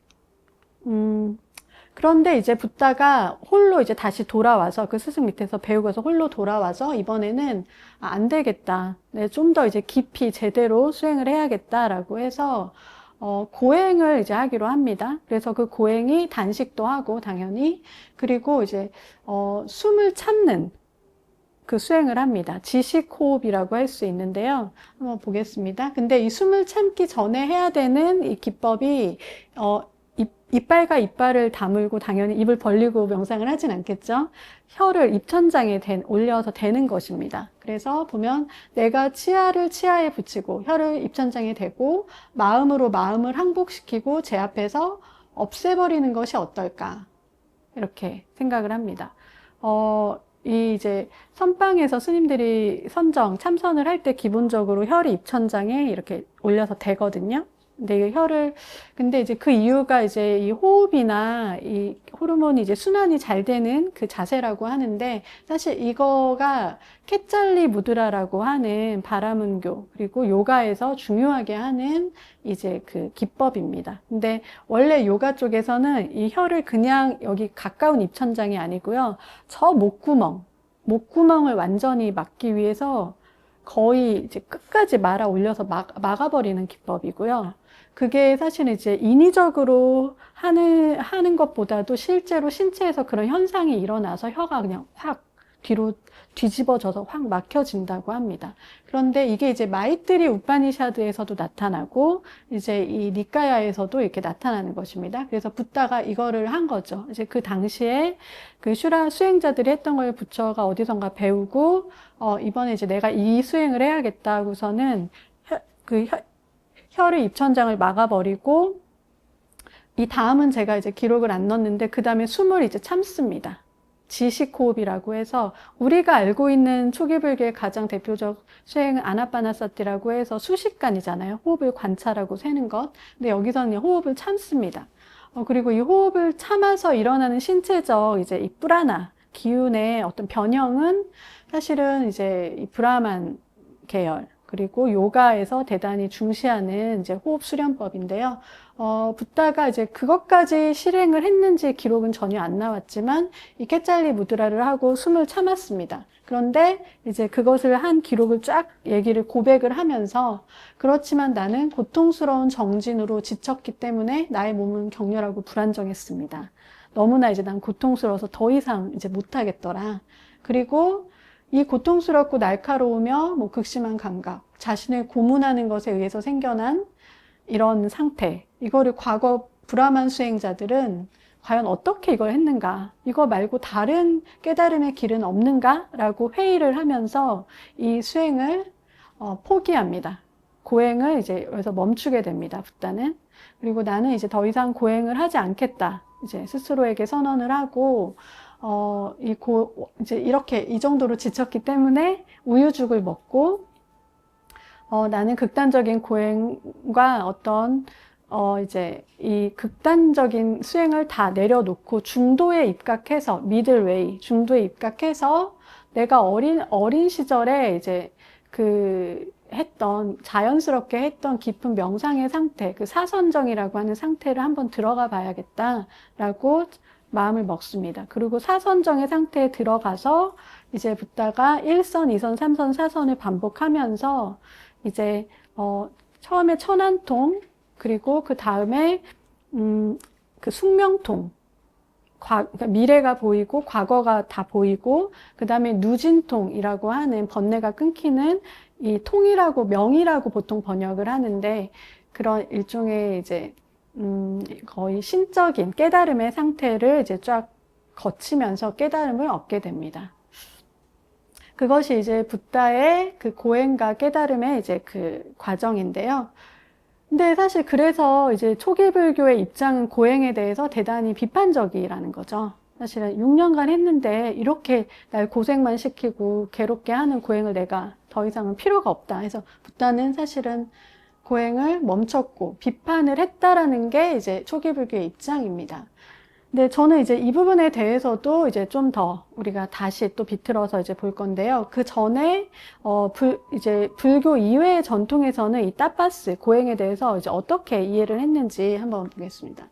그런데 이제 붓다가 홀로 이제 다시 돌아와서 그 스승 밑에서 배우고서 홀로 돌아와서 이번에는 안 되겠다. 네, 좀 더 이제 깊이 제대로 수행을 해야겠다라고 해서 고행을 이제 하기로 합니다. 그래서 그 고행이 단식도 하고 당연히 그리고 이제 숨을 참는 그 수행을 합니다. 지식호흡이라고 할 수 있는데요. 한번 보겠습니다. 근데 이 숨을 참기 전에 해야 되는 이 기법이 이빨과 이빨을 다물고 당연히 입을 벌리고 명상을 하진 않겠죠. 혀를 입천장에 올려서 대는 것입니다. 그래서 보면 내가 치아를 치아에 붙이고 혀를 입천장에 대고 마음으로 마음을 항복시키고 제 앞에서 없애버리는 것이 어떨까 이렇게 생각을 합니다. 이제 선방에서 스님들이 참선을 할 때 기본적으로 혀를 입천장에 이렇게 올려서 대거든요. 근데 이제 그 이유가 이제 이 호흡이나 이 호르몬이 이제 순환이 잘 되는 그 자세라고 하는데, 사실 이거가 캣잘리 무드라라고 하는 바라문교, 그리고 요가에서 중요하게 하는 이제 그 기법입니다. 근데 원래 요가 쪽에서는 이 혀를 그냥 여기 가까운 입천장이 아니고요. 저 목구멍을 완전히 막기 위해서 거의 이제 끝까지 말아 올려서 막아버리는 기법이고요. 그게 사실 이제 인위적으로 하는 것보다도 실제로 신체에서 그런 현상이 일어나서 혀가 그냥 확 뒤로 뒤집어져서 확 막혀진다고 합니다. 그런데 이게 이제 마이트리 우파니샤드에서도 나타나고 이제 이 니까야에서도 이렇게 나타나는 것입니다. 그래서 붓다가 이거를 한 거죠. 이제 그 당시에 그 슈라 수행자들이 했던 걸 부처가 어디선가 배우고 이번에 이제 내가 이 수행을 해야겠다 하고서는 혀를 입천장을 막아버리고, 이 다음은 제가 이제 기록을 안 넣었는데 그 다음에 숨을 이제 참습니다. 지식호흡이라고 해서 우리가 알고 있는 초기불교의 가장 대표적 수행은 아나파나사티라고 해서 수식간이잖아요. 호흡을 관찰하고 세는 것. 근데 여기서는 호흡을 참습니다. 그리고 이 호흡을 참아서 일어나는 신체적 이제 이 프라나 기운의 어떤 변형은 사실은 이제 이 브라만 계열, 그리고 요가에서 대단히 중시하는 이제 호흡 수련법인데요. 붓다가 이제 그것까지 실행을 했는지 기록은 전혀 안 나왔지만 이 캣잘리 무드라를 하고 숨을 참았습니다. 그런데 이제 그것을 한 기록을 쫙 고백을 하면서, 그렇지만 나는 고통스러운 정진으로 지쳤기 때문에 나의 몸은 격렬하고 불안정했습니다. 너무나 이제 난 고통스러워서 더 이상 이제 못하겠더라. 그리고 이 고통스럽고 날카로우며 극심한 감각, 자신을 고문하는 것에 의해서 생겨난 이런 상태, 이거를 과거 브라만 수행자들은 과연 어떻게 이걸 했는가? 이거 말고 다른 깨달음의 길은 없는가? 라고 회의를 하면서 이 수행을 포기합니다. 고행을 이제 여기서 멈추게 됩니다, 붓다는. 그리고 나는 이제 더 이상 고행을 하지 않겠다. 이제 스스로에게 선언을 하고, 이제 이렇게 이 정도로 지쳤기 때문에 우유죽을 먹고, 나는 극단적인 고행과 이제 이 극단적인 수행을 다 내려놓고 중도에 입각해서, 미들웨이, 중도에 입각해서 내가 어린 시절에 이제 자연스럽게 했던 깊은 명상의 상태, 그 사선정이라고 하는 상태를 한번 들어가 봐야겠다라고 마음을 먹습니다. 그리고 사선정의 상태에 들어가서 이제 붓다가 1선, 2선, 3선, 4선을 반복하면서 이제 처음에 천안통, 그리고 그 다음에 그 숙명통, 그러니까 미래가 보이고 과거가 다 보이고, 그 다음에 누진통이라고 하는 번뇌가 끊기는 이 통이라고, 명이라고 보통 번역을 하는데, 그런 일종의 이제 거의 신적인 깨달음의 상태를 이제 쫙 거치면서 깨달음을 얻게 됩니다. 그것이 이제 붓다의 그 고행과 깨달음의 이제 그 과정인데요. 근데 사실 그래서 이제 초기 불교의 입장은 고행에 대해서 대단히 비판적이라는 거죠. 사실은 6년간 했는데 이렇게 날 고생만 시키고 괴롭게 하는 고행을 내가 더 이상은 필요가 없다 해서, 붓다는 사실은 고행을 멈췄고 비판을 했다라는 게 이제 초기 불교의 입장입니다. 근데 저는 이제 이 부분에 대해서도 이제 좀 더 우리가 다시 또 비틀어서 이제 볼 건데요. 그 전에 이제 불교 이외의 전통에서는 이 따빠스 고행에 대해서 이제 어떻게 이해를 했는지 한번 보겠습니다.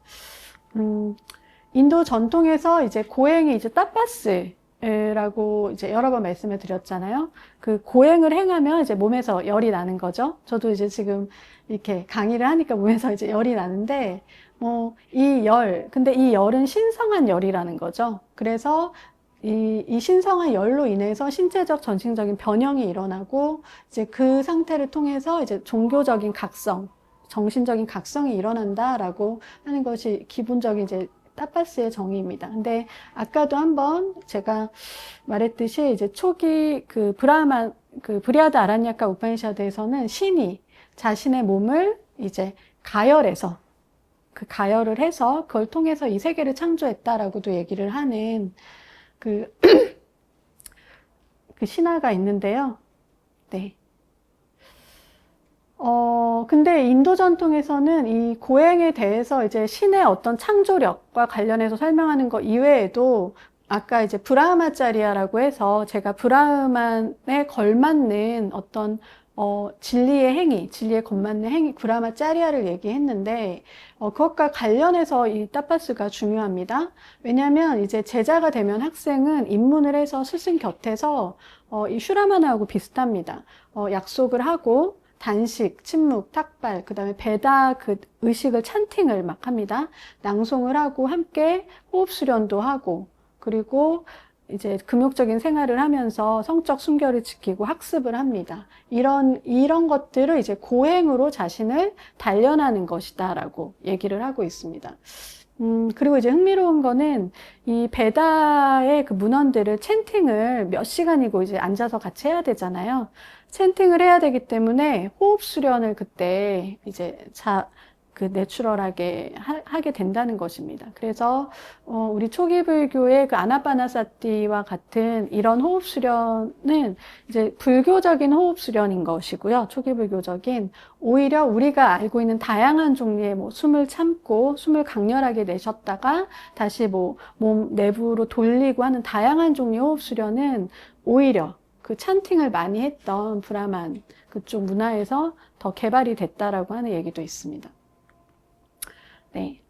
인도 전통에서 이제 고행이 이제 따빠스라고 이제 여러 번 말씀을 드렸잖아요. 그 고행을 행하면 이제 몸에서 열이 나는 거죠. 저도 이제 지금 이렇게 강의를 하니까 몸에서 이제 열이 나는데, 근데 이 열은 신성한 열이라는 거죠. 그래서 이 신성한 열로 인해서 신체적, 전신적인 변형이 일어나고, 이제 그 상태를 통해서 이제 종교적인 각성, 정신적인 각성이 일어난다라고 하는 것이 기본적인 이제 따빠스의 정의입니다. 근데 아까도 한번 제가 말했듯이 이제 초기 그 브리하다 아란야카 우파니샤드에서는 신이 자신의 몸을 이제 가열해서 가열을 해서 그걸 통해서 이 세계를 창조했다라고도 얘기를 하는 그 신화가 있는데요. 네. 근데 인도 전통에서는 이 고행에 대해서 이제 신의 어떤 창조력과 관련해서 설명하는 것 이외에도 아까 이제 브라흐마짜리아라고 해서 제가 브라흐만에 걸맞는 어떤 진리의 행위, 진리에 걸맞는 행위, 브라흐마짜리아를 얘기했는데 그것과 관련해서 이 따빠스가 중요합니다. 왜냐하면 이제 제자가 되면 학생은 입문을 해서 스승 곁에서 이 슈라마나하고 비슷합니다. 약속을 하고 단식, 침묵, 탁발, 그 다음에 베다 그 의식을 찬팅을 막 합니다. 낭송을 하고 함께 호흡 수련도 하고 그리고 이제 금욕적인 생활을 하면서 성적 순결을 지키고 학습을 합니다. 이런 것들을 이제 고행으로 자신을 단련하는 것이다라고 얘기를 하고 있습니다. 그리고 이제 흥미로운 거는 이 베다의 그 문헌들을 찬팅을 몇 시간이고 이제 앉아서 같이 해야 되잖아요. 찬팅을 해야 되기 때문에 호흡 수련을 그때 이제 내추럴하게 하게 된다는 것입니다. 그래서 우리 초기 불교의 그 아나파나사티와 같은 이런 호흡 수련은 이제 불교적인 호흡 수련인 것이고요. 초기 불교적인 오히려 우리가 알고 있는 다양한 종류의 숨을 참고 숨을 강렬하게 내셨다가 다시 몸 내부로 돌리고 하는 다양한 종류의 호흡 수련은 오히려 그 찬팅을 많이 했던 브라만 그쪽 문화에서 더 개발이 됐다라고 하는 얘기도 있습니다. 네.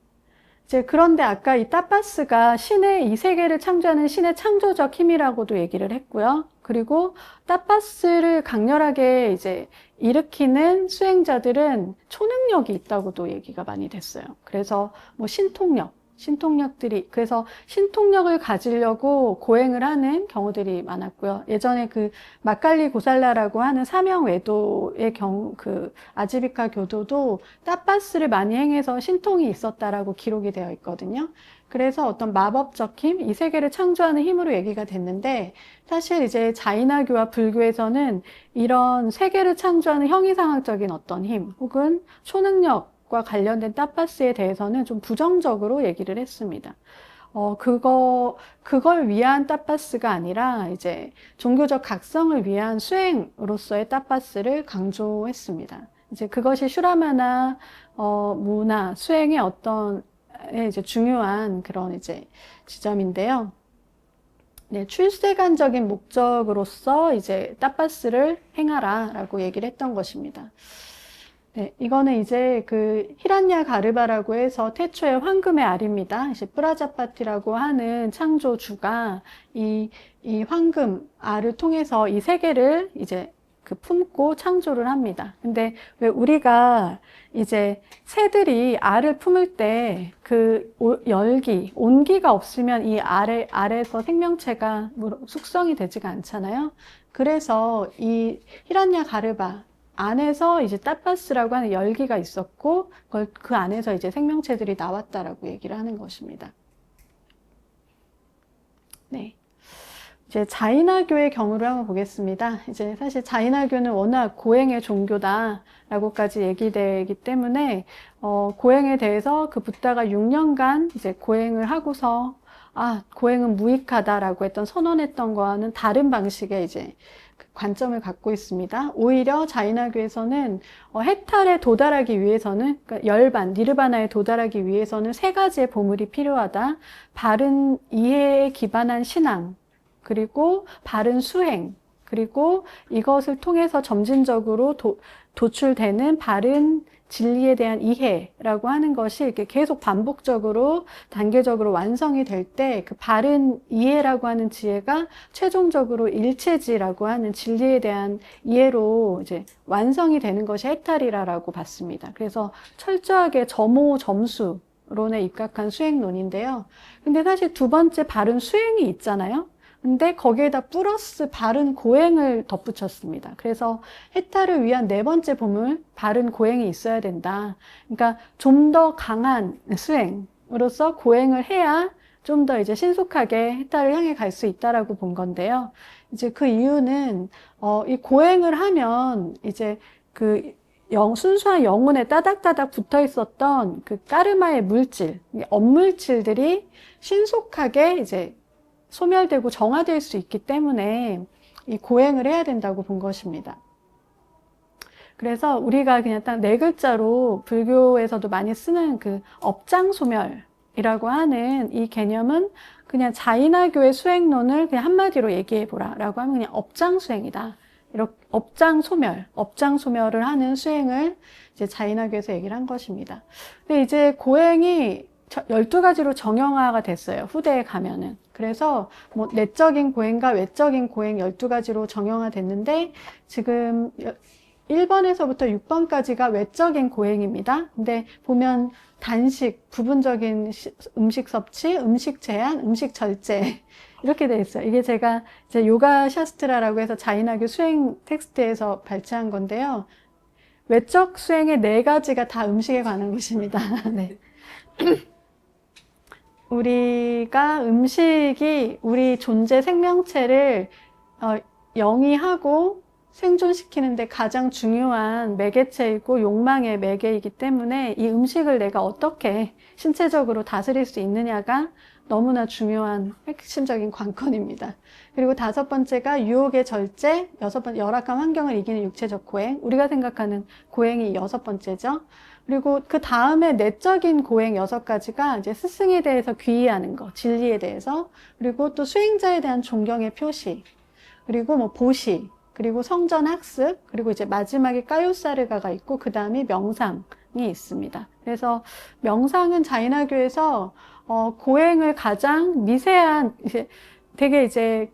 이제 그런데 아까 이 따빠스가 이 세계를 창조하는 신의 창조적 힘이라고도 얘기를 했고요. 그리고 따빠스를 강렬하게 이제 일으키는 수행자들은 초능력이 있다고도 얘기가 많이 됐어요. 그래서 신통력들이 그래서 신통력을 가지려고 고행을 하는 경우들이 많았고요. 예전에 그 마칼리 고살라라고 하는 사명외도의 그 아지비카 교도도 따빠스를 많이 행해서 신통이 있었다라고 기록이 되어 있거든요. 그래서 어떤 마법적 힘, 이 세계를 창조하는 힘으로 얘기가 됐는데 사실 이제 자이나교와 불교에서는 이런 세계를 창조하는 형이상학적인 어떤 힘 혹은 초능력 과 관련된 따빠스에 대해서는 좀 부정적으로 얘기를 했습니다. 그걸 위한 따빠스가 아니라 이제 종교적 각성을 위한 수행으로서의 따빠스를 강조했습니다. 이제 그것이 슈라마나 문화 수행의 어떤 이제 중요한 그런 이제 지점인데요. 네, 출세관적인 목적으로서 이제 따빠스를 행하라라고 얘기를 했던 것입니다. 네, 이거는 이제 그 히란야 가르바라고 해서 태초의 황금의 알입니다. 이제 프라자파티라고 하는 창조주가 이 황금 알을 통해서 이 세계를 이제 그 품고 창조를 합니다. 근데 왜 우리가 이제 새들이 알을 품을 때 그 온기가 없으면 이 알에서 생명체가 숙성이 되지가 않잖아요. 그래서 이 히란야 가르바 안에서 이제 따빠스라고 하는 열기가 있었고 그 안에서 이제 생명체들이 나왔다라고 얘기를 하는 것입니다. 네. 이제 자이나교의 경우를 한번 보겠습니다. 이제 사실 자이나교는 워낙 고행의 종교다라고까지 얘기되기 때문에 고행에 대해서 그 붓다가 6년간 이제 고행을 하고서 고행은 무익하다라고 했던 선언했던 거와는 다른 방식의 이제 관점을 갖고 있습니다. 오히려 자이나교에서는 해탈에 도달하기 위해서는, 그러니까 열반, 니르바나에 도달하기 위해서는 세 가지의 보물이 필요하다. 바른 이해에 기반한 신앙, 그리고 바른 수행, 그리고 이것을 통해서 점진적으로 도출되는 바른 진리에 대한 이해라고 하는 것이 이렇게 계속 반복적으로 단계적으로 완성이 될 때 그 바른 이해라고 하는 지혜가 최종적으로 일체지라고 하는 진리에 대한 이해로 이제 완성이 되는 것이 해탈이라고 봤습니다. 그래서 철저하게 점오 점수론에 입각한 수행론인데요. 근데 사실 두 번째 바른 수행이 있잖아요. 근데 거기에다 플러스 바른 고행을 덧붙였습니다. 그래서 해탈을 위한 네 번째 보물, 바른 고행이 있어야 된다. 그러니까 좀 더 강한 수행으로서 고행을 해야 좀 더 이제 신속하게 해탈을 향해 갈 수 있다라고 본 건데요. 이제 그 이유는, 이 고행을 하면 이제 순수한 영혼에 따닥따닥 붙어 있었던 그 까르마의 물질, 업물질들이 신속하게 이제 소멸되고 정화될 수 있기 때문에 이 고행을 해야 된다고 본 것입니다. 그래서 우리가 그냥 딱 네 글자로 불교에서도 많이 쓰는 그 업장소멸이라고 하는 이 개념은 그냥 자이나교의 수행론을 그냥 한마디로 얘기해 보라라고 하면 그냥 업장수행이다. 이렇게 업장소멸을 하는 수행을 이제 자이나교에서 얘기를 한 것입니다. 근데 이제 고행이 12가지로 정형화가 됐어요. 후대에 가면은. 그래서 뭐 내적인 고행과 외적인 고행 12가지로 정형화 됐는데 지금 1번에서부터 6번까지가 외적인 고행입니다. 근데 보면 단식, 부분적인 음식 섭취, 음식 제한, 음식 절제 이렇게 돼 있어요. 이게 제가 이제 요가 샤스트라라고 해서 자이나교 수행 텍스트에서 발췌한 건데요. 외적 수행의 4가지가 다 음식에 관한 것입니다. 네. 우리가 음식이 우리 존재 생명체를 영위하고 생존시키는데 가장 중요한 매개체이고 욕망의 매개이기 때문에 이 음식을 내가 어떻게 신체적으로 다스릴 수 있느냐가 너무나 중요한 핵심적인 관건입니다. 그리고 5번째가 유혹의 절제, 6번째 열악한 환경을 이기는 육체적 고행, 우리가 생각하는 고행이 6번째죠. 그리고 그 다음에 내적인 고행 6가지가 이제 스승에 대해서 귀의하는 거, 진리에 대해서, 그리고 또 수행자에 대한 존경의 표시, 그리고 뭐 보시, 그리고 성전 학습, 그리고 이제 마지막에 까요사르가가 있고 그 다음에 명상이 있습니다. 그래서 명상은 자이나교에서 고행을 가장 미세한 되게 이제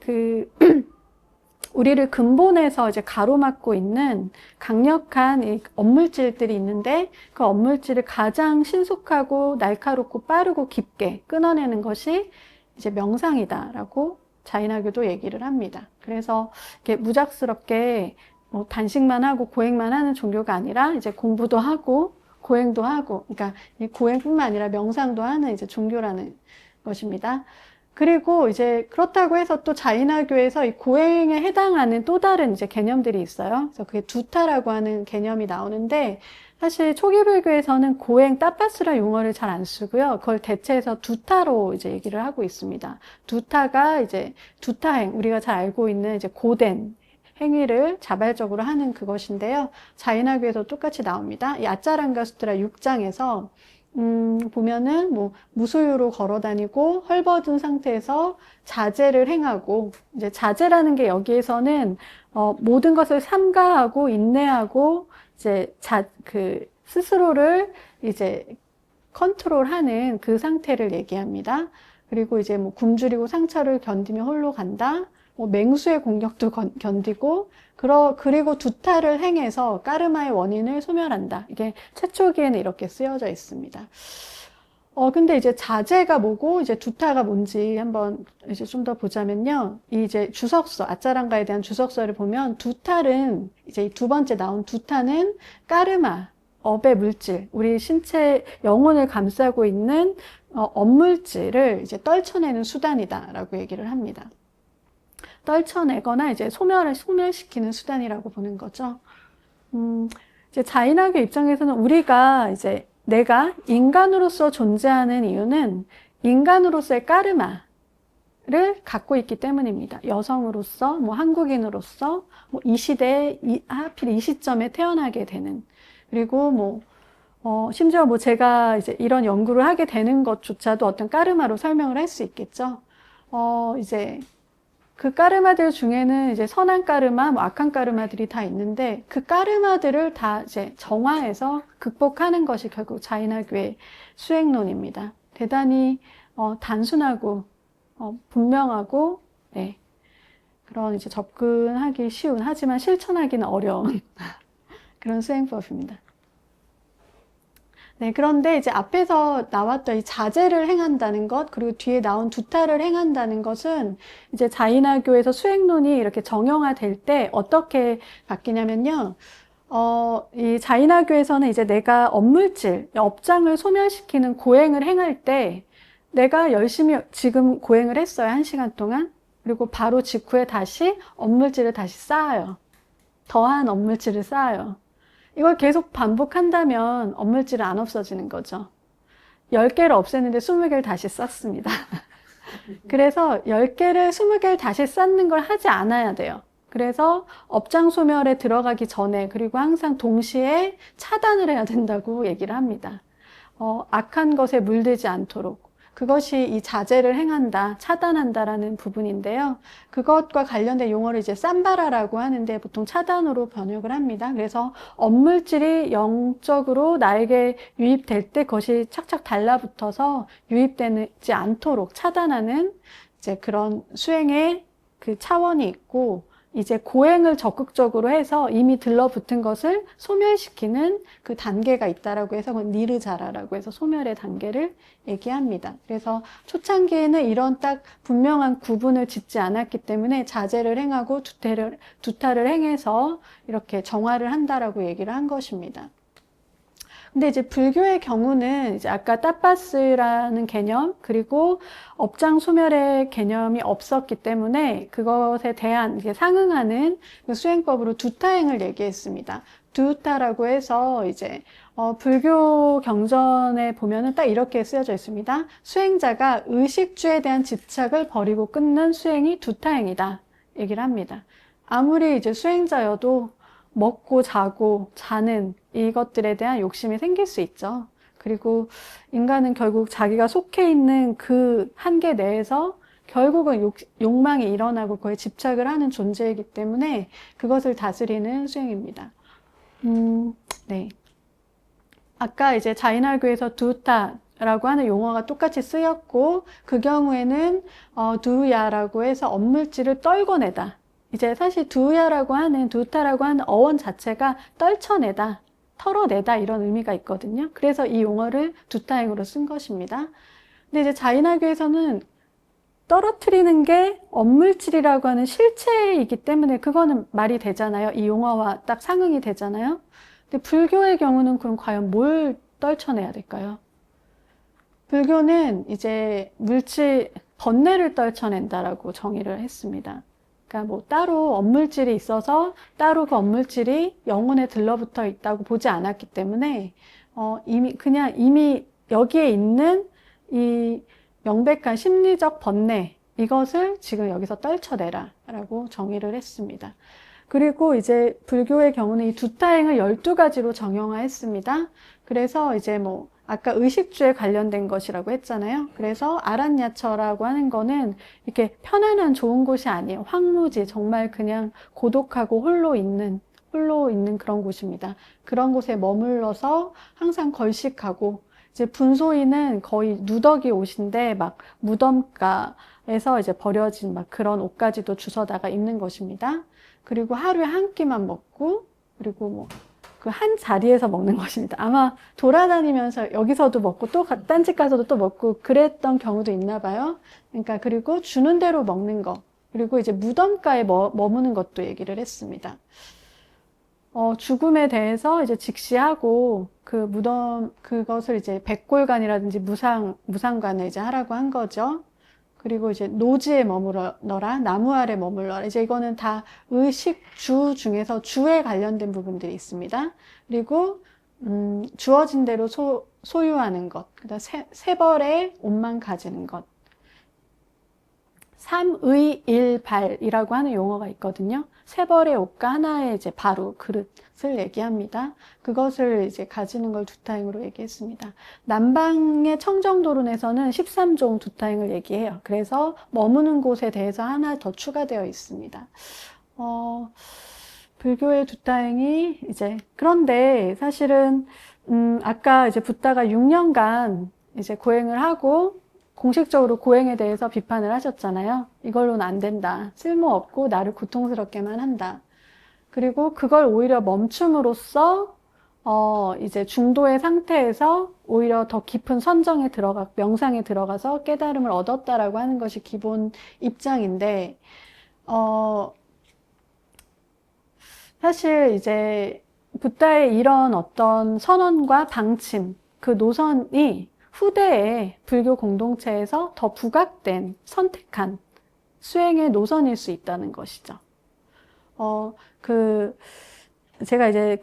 우리를 근본에서 이제 가로막고 있는 강력한 이 업물질들이 있는데 그 업물질을 가장 신속하고 날카롭고 빠르고 깊게 끊어내는 것이 이제 명상이다라고 자이나교도 얘기를 합니다. 그래서 이렇게 무작스럽게 뭐 단식만 하고 고행만 하는 종교가 아니라 이제 공부도 하고 고행도 하고, 그러니까 이 고행뿐만 아니라 명상도 하는 이제 종교라는 것입니다. 그리고 이제 그렇다고 해서 또 자이나교에서 이 고행에 해당하는 또 다른 이제 개념들이 있어요. 그래서 그게 두타라고 하는 개념이 나오는데 사실 초기 불교에서는 고행 따빠스라 용어를 잘 안 쓰고요. 그걸 대체해서 두타로 이제 얘기를 하고 있습니다. 두타가 이제 두타행, 우리가 잘 알고 있는 이제 고된 행위를 자발적으로 하는 그것인데요. 자이나교에도 똑같이 나옵니다. 이 아짜랑가 수트라 6장에서 보면은 뭐 무소유로 걸어 다니고 헐벗은 상태에서 자제를 행하고, 이제 자제라는 게 여기에서는 모든 것을 삼가하고 인내하고 이제 스스로를 이제 컨트롤하는 그 상태를 얘기합니다. 그리고 이제 뭐 굶주리고 상처를 견디며 홀로 간다. 뭐 맹수의 공격도 견디고, 그리고 두타를 행해서 까르마의 원인을 소멸한다. 이게 최초기에는 이렇게 쓰여져 있습니다. 근데 이제 자제가 뭐고, 이제 두타가 뭔지 한번 이제 좀 더 보자면요. 이 이제 주석서, 아짜랑가에 대한 주석서를 보면 두탈은, 이제 이 2번째 나온 두타는 까르마, 업의 물질, 우리 신체, 영혼을 감싸고 있는 업물질을 이제 떨쳐내는 수단이다라고 얘기를 합니다. 떨쳐내거나 이제 소멸시키는 수단이라고 보는 거죠. 이제 자이나교 입장에서는 우리가 이제 내가 인간으로서 존재하는 이유는 인간으로서의 까르마, 를 갖고 있기 때문입니다. 여성으로서, 뭐 한국인으로서, 뭐 이 시대에, 하필 이 시점에 태어나게 되는. 그리고 뭐, 심지어 뭐 제가 이제 이런 연구를 하게 되는 것조차도 어떤 까르마로 설명을 할 수 있겠죠. 이제 그 까르마들 중에는 이제 선한 까르마, 뭐 악한 까르마들이 다 있는데 그 까르마들을 다 이제 정화해서 극복하는 것이 결국 자이나교의 수행론입니다. 대단히 단순하고 분명하고, 네, 그런 이제 접근하기 쉬운, 하지만 실천하기는 어려운 그런 수행법입니다. 네, 그런데 이제 앞에서 나왔던 이 자제를 행한다는 것, 그리고 뒤에 나온 두타를 행한다는 것은 이제 자이나교에서 수행론이 이렇게 정형화될 때 어떻게 바뀌냐면요. 이 자이나교에서는 이제 내가 업물질, 업장을 소멸시키는 고행을 행할 때 내가 열심히 지금 고행을 했어요. 1시간 동안. 그리고 바로 직후에 다시 업물질을 다시 쌓아요. 더한 업물질을 쌓아요. 이걸 계속 반복한다면 업물질은 안 없어지는 거죠. 10개를 없앴는데 20개를 다시 쌓습니다. 그래서 10개를 20개를 다시 쌓는 걸 하지 않아야 돼요. 그래서 업장 소멸에 들어가기 전에, 그리고 항상 동시에 차단을 해야 된다고 얘기를 합니다. 악한 것에 물들지 않도록. 그것이 이 자제를 행한다, 차단한다라는 부분인데요. 그것과 관련된 용어를 이제 삼바라라고 하는데 보통 차단으로 번역을 합니다. 그래서 업물질이 영적으로 나에게 유입될 때 그것이 착착 달라붙어서 유입되지 않도록 차단하는 이제 그런 수행의 그 차원이 있고, 이제 고행을 적극적으로 해서 이미 들러붙은 것을 소멸시키는 그 단계가 있다라고 해서 그건 니르자라라고 해서 소멸의 단계를 얘기합니다. 그래서 초창기에는 이런 딱 분명한 구분을 짓지 않았기 때문에 자제를 행하고 두타를 행해서 이렇게 정화를 한다라고 얘기를 한 것입니다. 근데 이제 불교의 경우는 이제 아까 따빠스라는 개념, 그리고 업장 소멸의 개념이 없었기 때문에 그것에 대한 이제 상응하는 그 수행법으로 두타행을 얘기했습니다. 두타라고 해서 이제 불교 경전에 보면은 딱 이렇게 쓰여져 있습니다. 수행자가 의식주에 대한 집착을 버리고 끊는 수행이 두타행이다 얘기를 합니다. 아무리 이제 수행자여도 먹고 자고 자는 이것들에 대한 욕심이 생길 수 있죠. 그리고 인간은 결국 자기가 속해 있는 그 한계 내에서 결국은 욕망이 일어나고 그에 집착을 하는 존재이기 때문에 그것을 다스리는 수행입니다. 네. 아까 이제 자이나교에서 두타라고 하는 용어가 똑같이 쓰였고, 그 경우에는 두야라고 해서 업물질을 떨궈내다. 이제 사실 두타라고 하는 어원 자체가 떨쳐내다, 털어내다 이런 의미가 있거든요. 그래서 이 용어를 두타행으로 쓴 것입니다. 근데 이제 자이나교에서는 떨어뜨리는 게 업물질이라고 하는 실체이기 때문에 그거는 말이 되잖아요. 이 용어와 딱 상응이 되잖아요. 근데 불교의 경우는 그럼 과연 뭘 떨쳐내야 될까요? 불교는 이제 번뇌를 떨쳐낸다라고 정의를 했습니다. 그러니까 뭐 따로 업물질이 있어서 따로 그 업물질이 영혼에 들러붙어 있다고 보지 않았기 때문에 이미 여기에 있는 이 명백한 심리적 번뇌, 이것을 지금 여기서 떨쳐내라 라고 정의를 했습니다. 그리고 이제 불교의 경우는 이 두타행을 12가지로 정형화했습니다. 그래서 이제 뭐 아까 의식주에 관련된 것이라고 했잖아요. 그래서 아란야처라고 하는 거는 이렇게 편안한 좋은 곳이 아니에요. 황무지, 정말 그냥 고독하고 홀로 있는 그런 곳입니다. 그런 곳에 머물러서 항상 걸식하고, 이제 분소인은 거의 누더기 옷인데 막 무덤가에서 이제 버려진 막 그런 옷까지도 주워다가 입는 것입니다. 그리고 하루에 한 끼만 먹고, 그리고 뭐 그 한 자리에서 먹는 것입니다. 아마 돌아다니면서 여기서도 먹고 또 딴 집 가서도 또 먹고 그랬던 경우도 있나 봐요. 그러니까 그리고 주는 대로 먹는 거, 그리고 이제 무덤가에 머무는 것도 얘기를 했습니다. 죽음에 대해서 이제 직시하고 그 무덤 그것을 이제 백골간이라든지 무상관을 이제 하라고 한 거죠. 그리고 이제 노지에 머물러라, 나무 아래 머물러라. 이제 이거는 다 의식주 중에서 주에 관련된 부분들이 있습니다. 그리고 주어진 대로 소유하는 것, 그다음 세 벌의 옷만 가지는 것, 삼의일발이라고 하는 용어가 있거든요. 세 벌의 옷과 하나의 이제 바루, 그릇을 얘기합니다. 그것을 이제 가지는 걸 두타행으로 얘기했습니다. 남방의 청정도론에서는 13종 두타행을 얘기해요. 그래서 머무는 곳에 대해서 하나 더 추가되어 있습니다. 불교의 두타행이 이제, 그런데 사실은, 아까 이제 붓다가 6년간 이제 고행을 하고, 공식적으로 고행에 대해서 비판을 하셨잖아요. 이걸로는 안 된다. 쓸모없고 나를 고통스럽게만 한다. 그리고 그걸 오히려 멈춤으로써 이제 중도의 상태에서 오히려 더 깊은 선정에 명상에 들어가서 깨달음을 얻었다라고 하는 것이 기본 입장인데, 사실 이제 붓다의 이런 어떤 선언과 방침, 그 노선이 후대의 불교 공동체에서 더 부각된, 선택한 수행의 노선일 수 있다는 것이죠. 제가 이제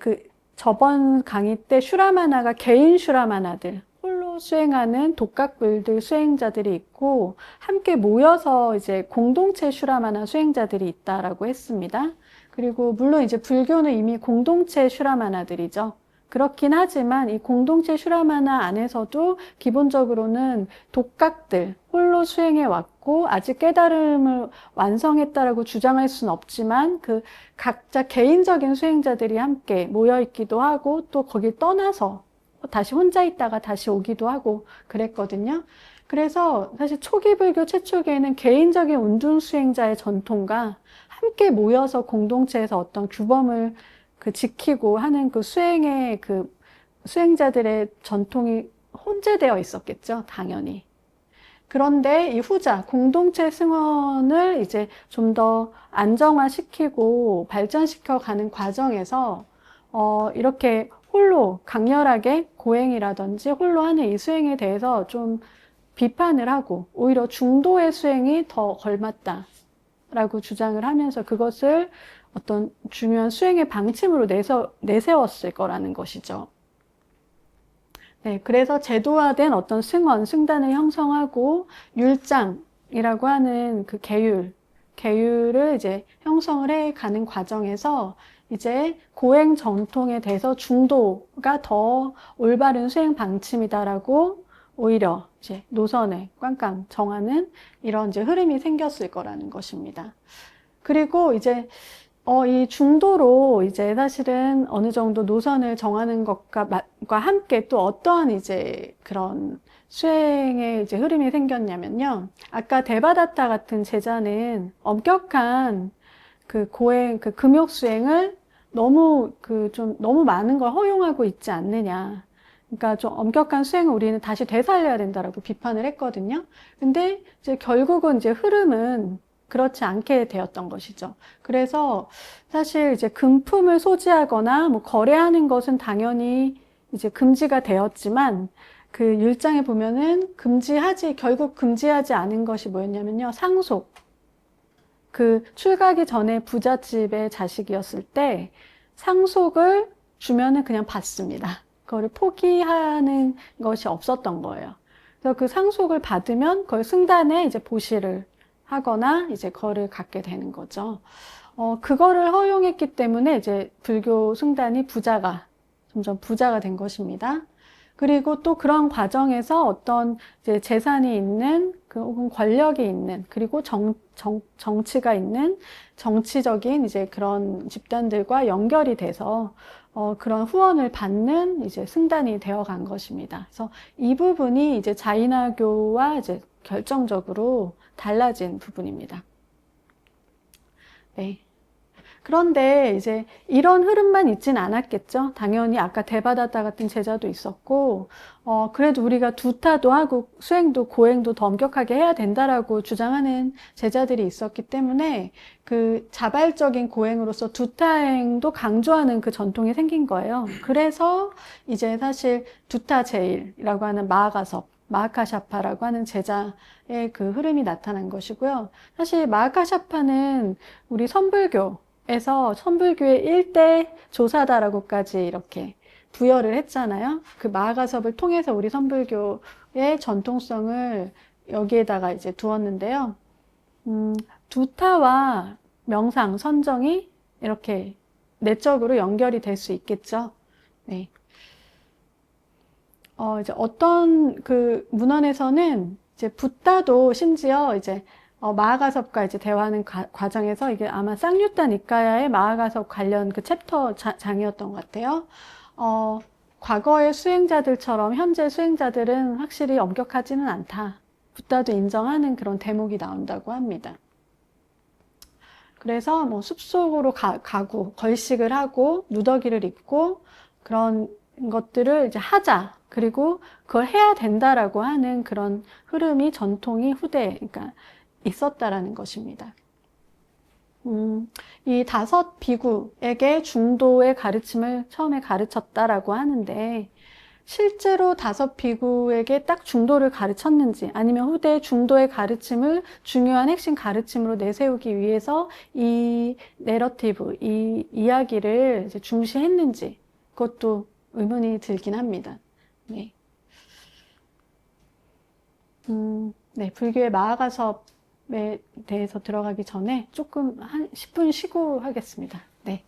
저번 강의 때 슈라마나가 개인 슈라마나들, 홀로 수행하는 독각불들 수행자들이 있고, 함께 모여서 이제 공동체 슈라마나 수행자들이 있다라고 했습니다. 그리고 물론 이제 불교는 이미 공동체 슈라마나들이죠. 그렇긴 하지만 이 공동체 슈라마나 안에서도 기본적으로는 독각들, 홀로 수행해 왔고 아직 깨달음을 완성했다라고 주장할 수는 없지만 그 각자 개인적인 수행자들이 함께 모여 있기도 하고 또 거기 떠나서 다시 혼자 있다가 다시 오기도 하고 그랬거든요. 그래서 사실 초기 불교 최초기에는 개인적인 운둔 수행자의 전통과 함께 모여서 공동체에서 어떤 규범을 지키고 하는 그 수행의 수행자들의 전통이 혼재되어 있었겠죠, 당연히. 그런데 이 후자, 공동체 승원을 이제 좀 더 안정화시키고 발전시켜 가는 과정에서, 이렇게 홀로 강렬하게 고행이라든지 홀로 하는 이 수행에 대해서 좀 비판을 하고, 오히려 중도의 수행이 더 걸맞다라고 주장을 하면서 그것을 어떤 중요한 수행의 방침으로 내세웠을 거라는 것이죠. 네, 그래서 제도화된 어떤 승단을 형성하고 율장이라고 하는 그 계율을 이제 형성을 해 가는 과정에서 이제 고행 전통에 대해서 중도가 더 올바른 수행 방침이다라고 오히려 이제 노선을 꽝꽝 정하는 이런 이제 흐름이 생겼을 거라는 것입니다. 그리고 이제 이 중도로 이제 사실은 어느 정도 노선을 정하는 것과 함께 또 어떠한 이제 그런 수행의 이제 흐름이 생겼냐면요. 아까 데바다타 같은 제자는 엄격한 금욕 수행을 너무 너무 많은 걸 허용하고 있지 않느냐. 그러니까 좀 엄격한 수행을 우리는 다시 되살려야 된다라고 비판을 했거든요. 근데 이제 결국은 이제 흐름은 그렇지 않게 되었던 것이죠. 그래서 사실 이제 금품을 소지하거나 뭐 거래하는 것은 당연히 이제 금지가 되었지만 그 율장에 보면은 결국 금지하지 않은 것이 뭐였냐면요. 상속. 출가하기 전에 부잣집의 자식이었을 때 상속을 주면은 그냥 받습니다. 그거를 포기하는 것이 없었던 거예요. 그래서 그 상속을 받으면 그걸 승단에 이제 보시를 하거나 이제 그거를 갖게 되는 거죠. 그거를 허용했기 때문에 이제 불교 승단이 점점 부자가 된 것입니다. 그리고 또 그런 과정에서 어떤 이제 재산이 있는, 혹은 권력이 있는, 그리고 정치가 있는 정치적인 이제 그런 집단들과 연결이 돼서 그런 후원을 받는 이제 승단이 되어 간 것입니다. 그래서 이 부분이 이제 자인화교와 이제 결정적으로 달라진 부분입니다. 네. 그런데 이제 이런 흐름만 있진 않았겠죠. 당연히 아까 데바다타 같은 제자도 있었고, 그래도 우리가 두타도 하고 수행도 고행도 더 엄격하게 해야 된다라고 주장하는 제자들이 있었기 때문에 그 자발적인 고행으로서 두타행도 강조하는 그 전통이 생긴 거예요. 그래서 이제 사실 두타 제일이라고 하는 마하카샤파라고 하는 제자의 그 흐름이 나타난 것이고요. 사실 마하카샤파는 우리 선불교에서 선불교의 1대 조사다라고까지 이렇게 부여를 했잖아요. 그 마하가섭을 통해서 우리 선불교의 전통성을 여기에다가 이제 두었는데요. 음, 두타와 명상, 선정이 이렇게 내적으로 연결이 될 수 있겠죠. 네. 이제 어떤 그 문헌에서는 이제 붓다도 심지어 이제 마하가섭과 이제 대화하는 과정에서 이게 아마 쌍유타 니까야의 마하가섭 관련 그 챕터 장이었던 것 같아요. 어, 과거의 수행자들처럼 현재 수행자들은 확실히 엄격하지는 않다. 붓다도 인정하는 그런 대목이 나온다고 합니다. 그래서 뭐 숲속으로 가고 걸식을 하고 누더기를 입고 그런 것들을 이제 하자. 그리고 그걸 해야 된다라고 하는 그런 흐름이 전통이 후대, 그러니까 있었다라는 것입니다. 이 다섯 비구에게 중도의 가르침을 처음에 가르쳤다라고 하는데, 실제로 다섯 비구에게 딱 중도를 가르쳤는지, 아니면 후대 중도의 가르침을 중요한 핵심 가르침으로 내세우기 위해서 이 내러티브, 이 이야기를 이제 중시했는지, 그것도 의문이 들긴 합니다. 네. 네, 불교의 마하가섭에 대해서 들어가기 전에 조금 한 10분 쉬고 하겠습니다. 네.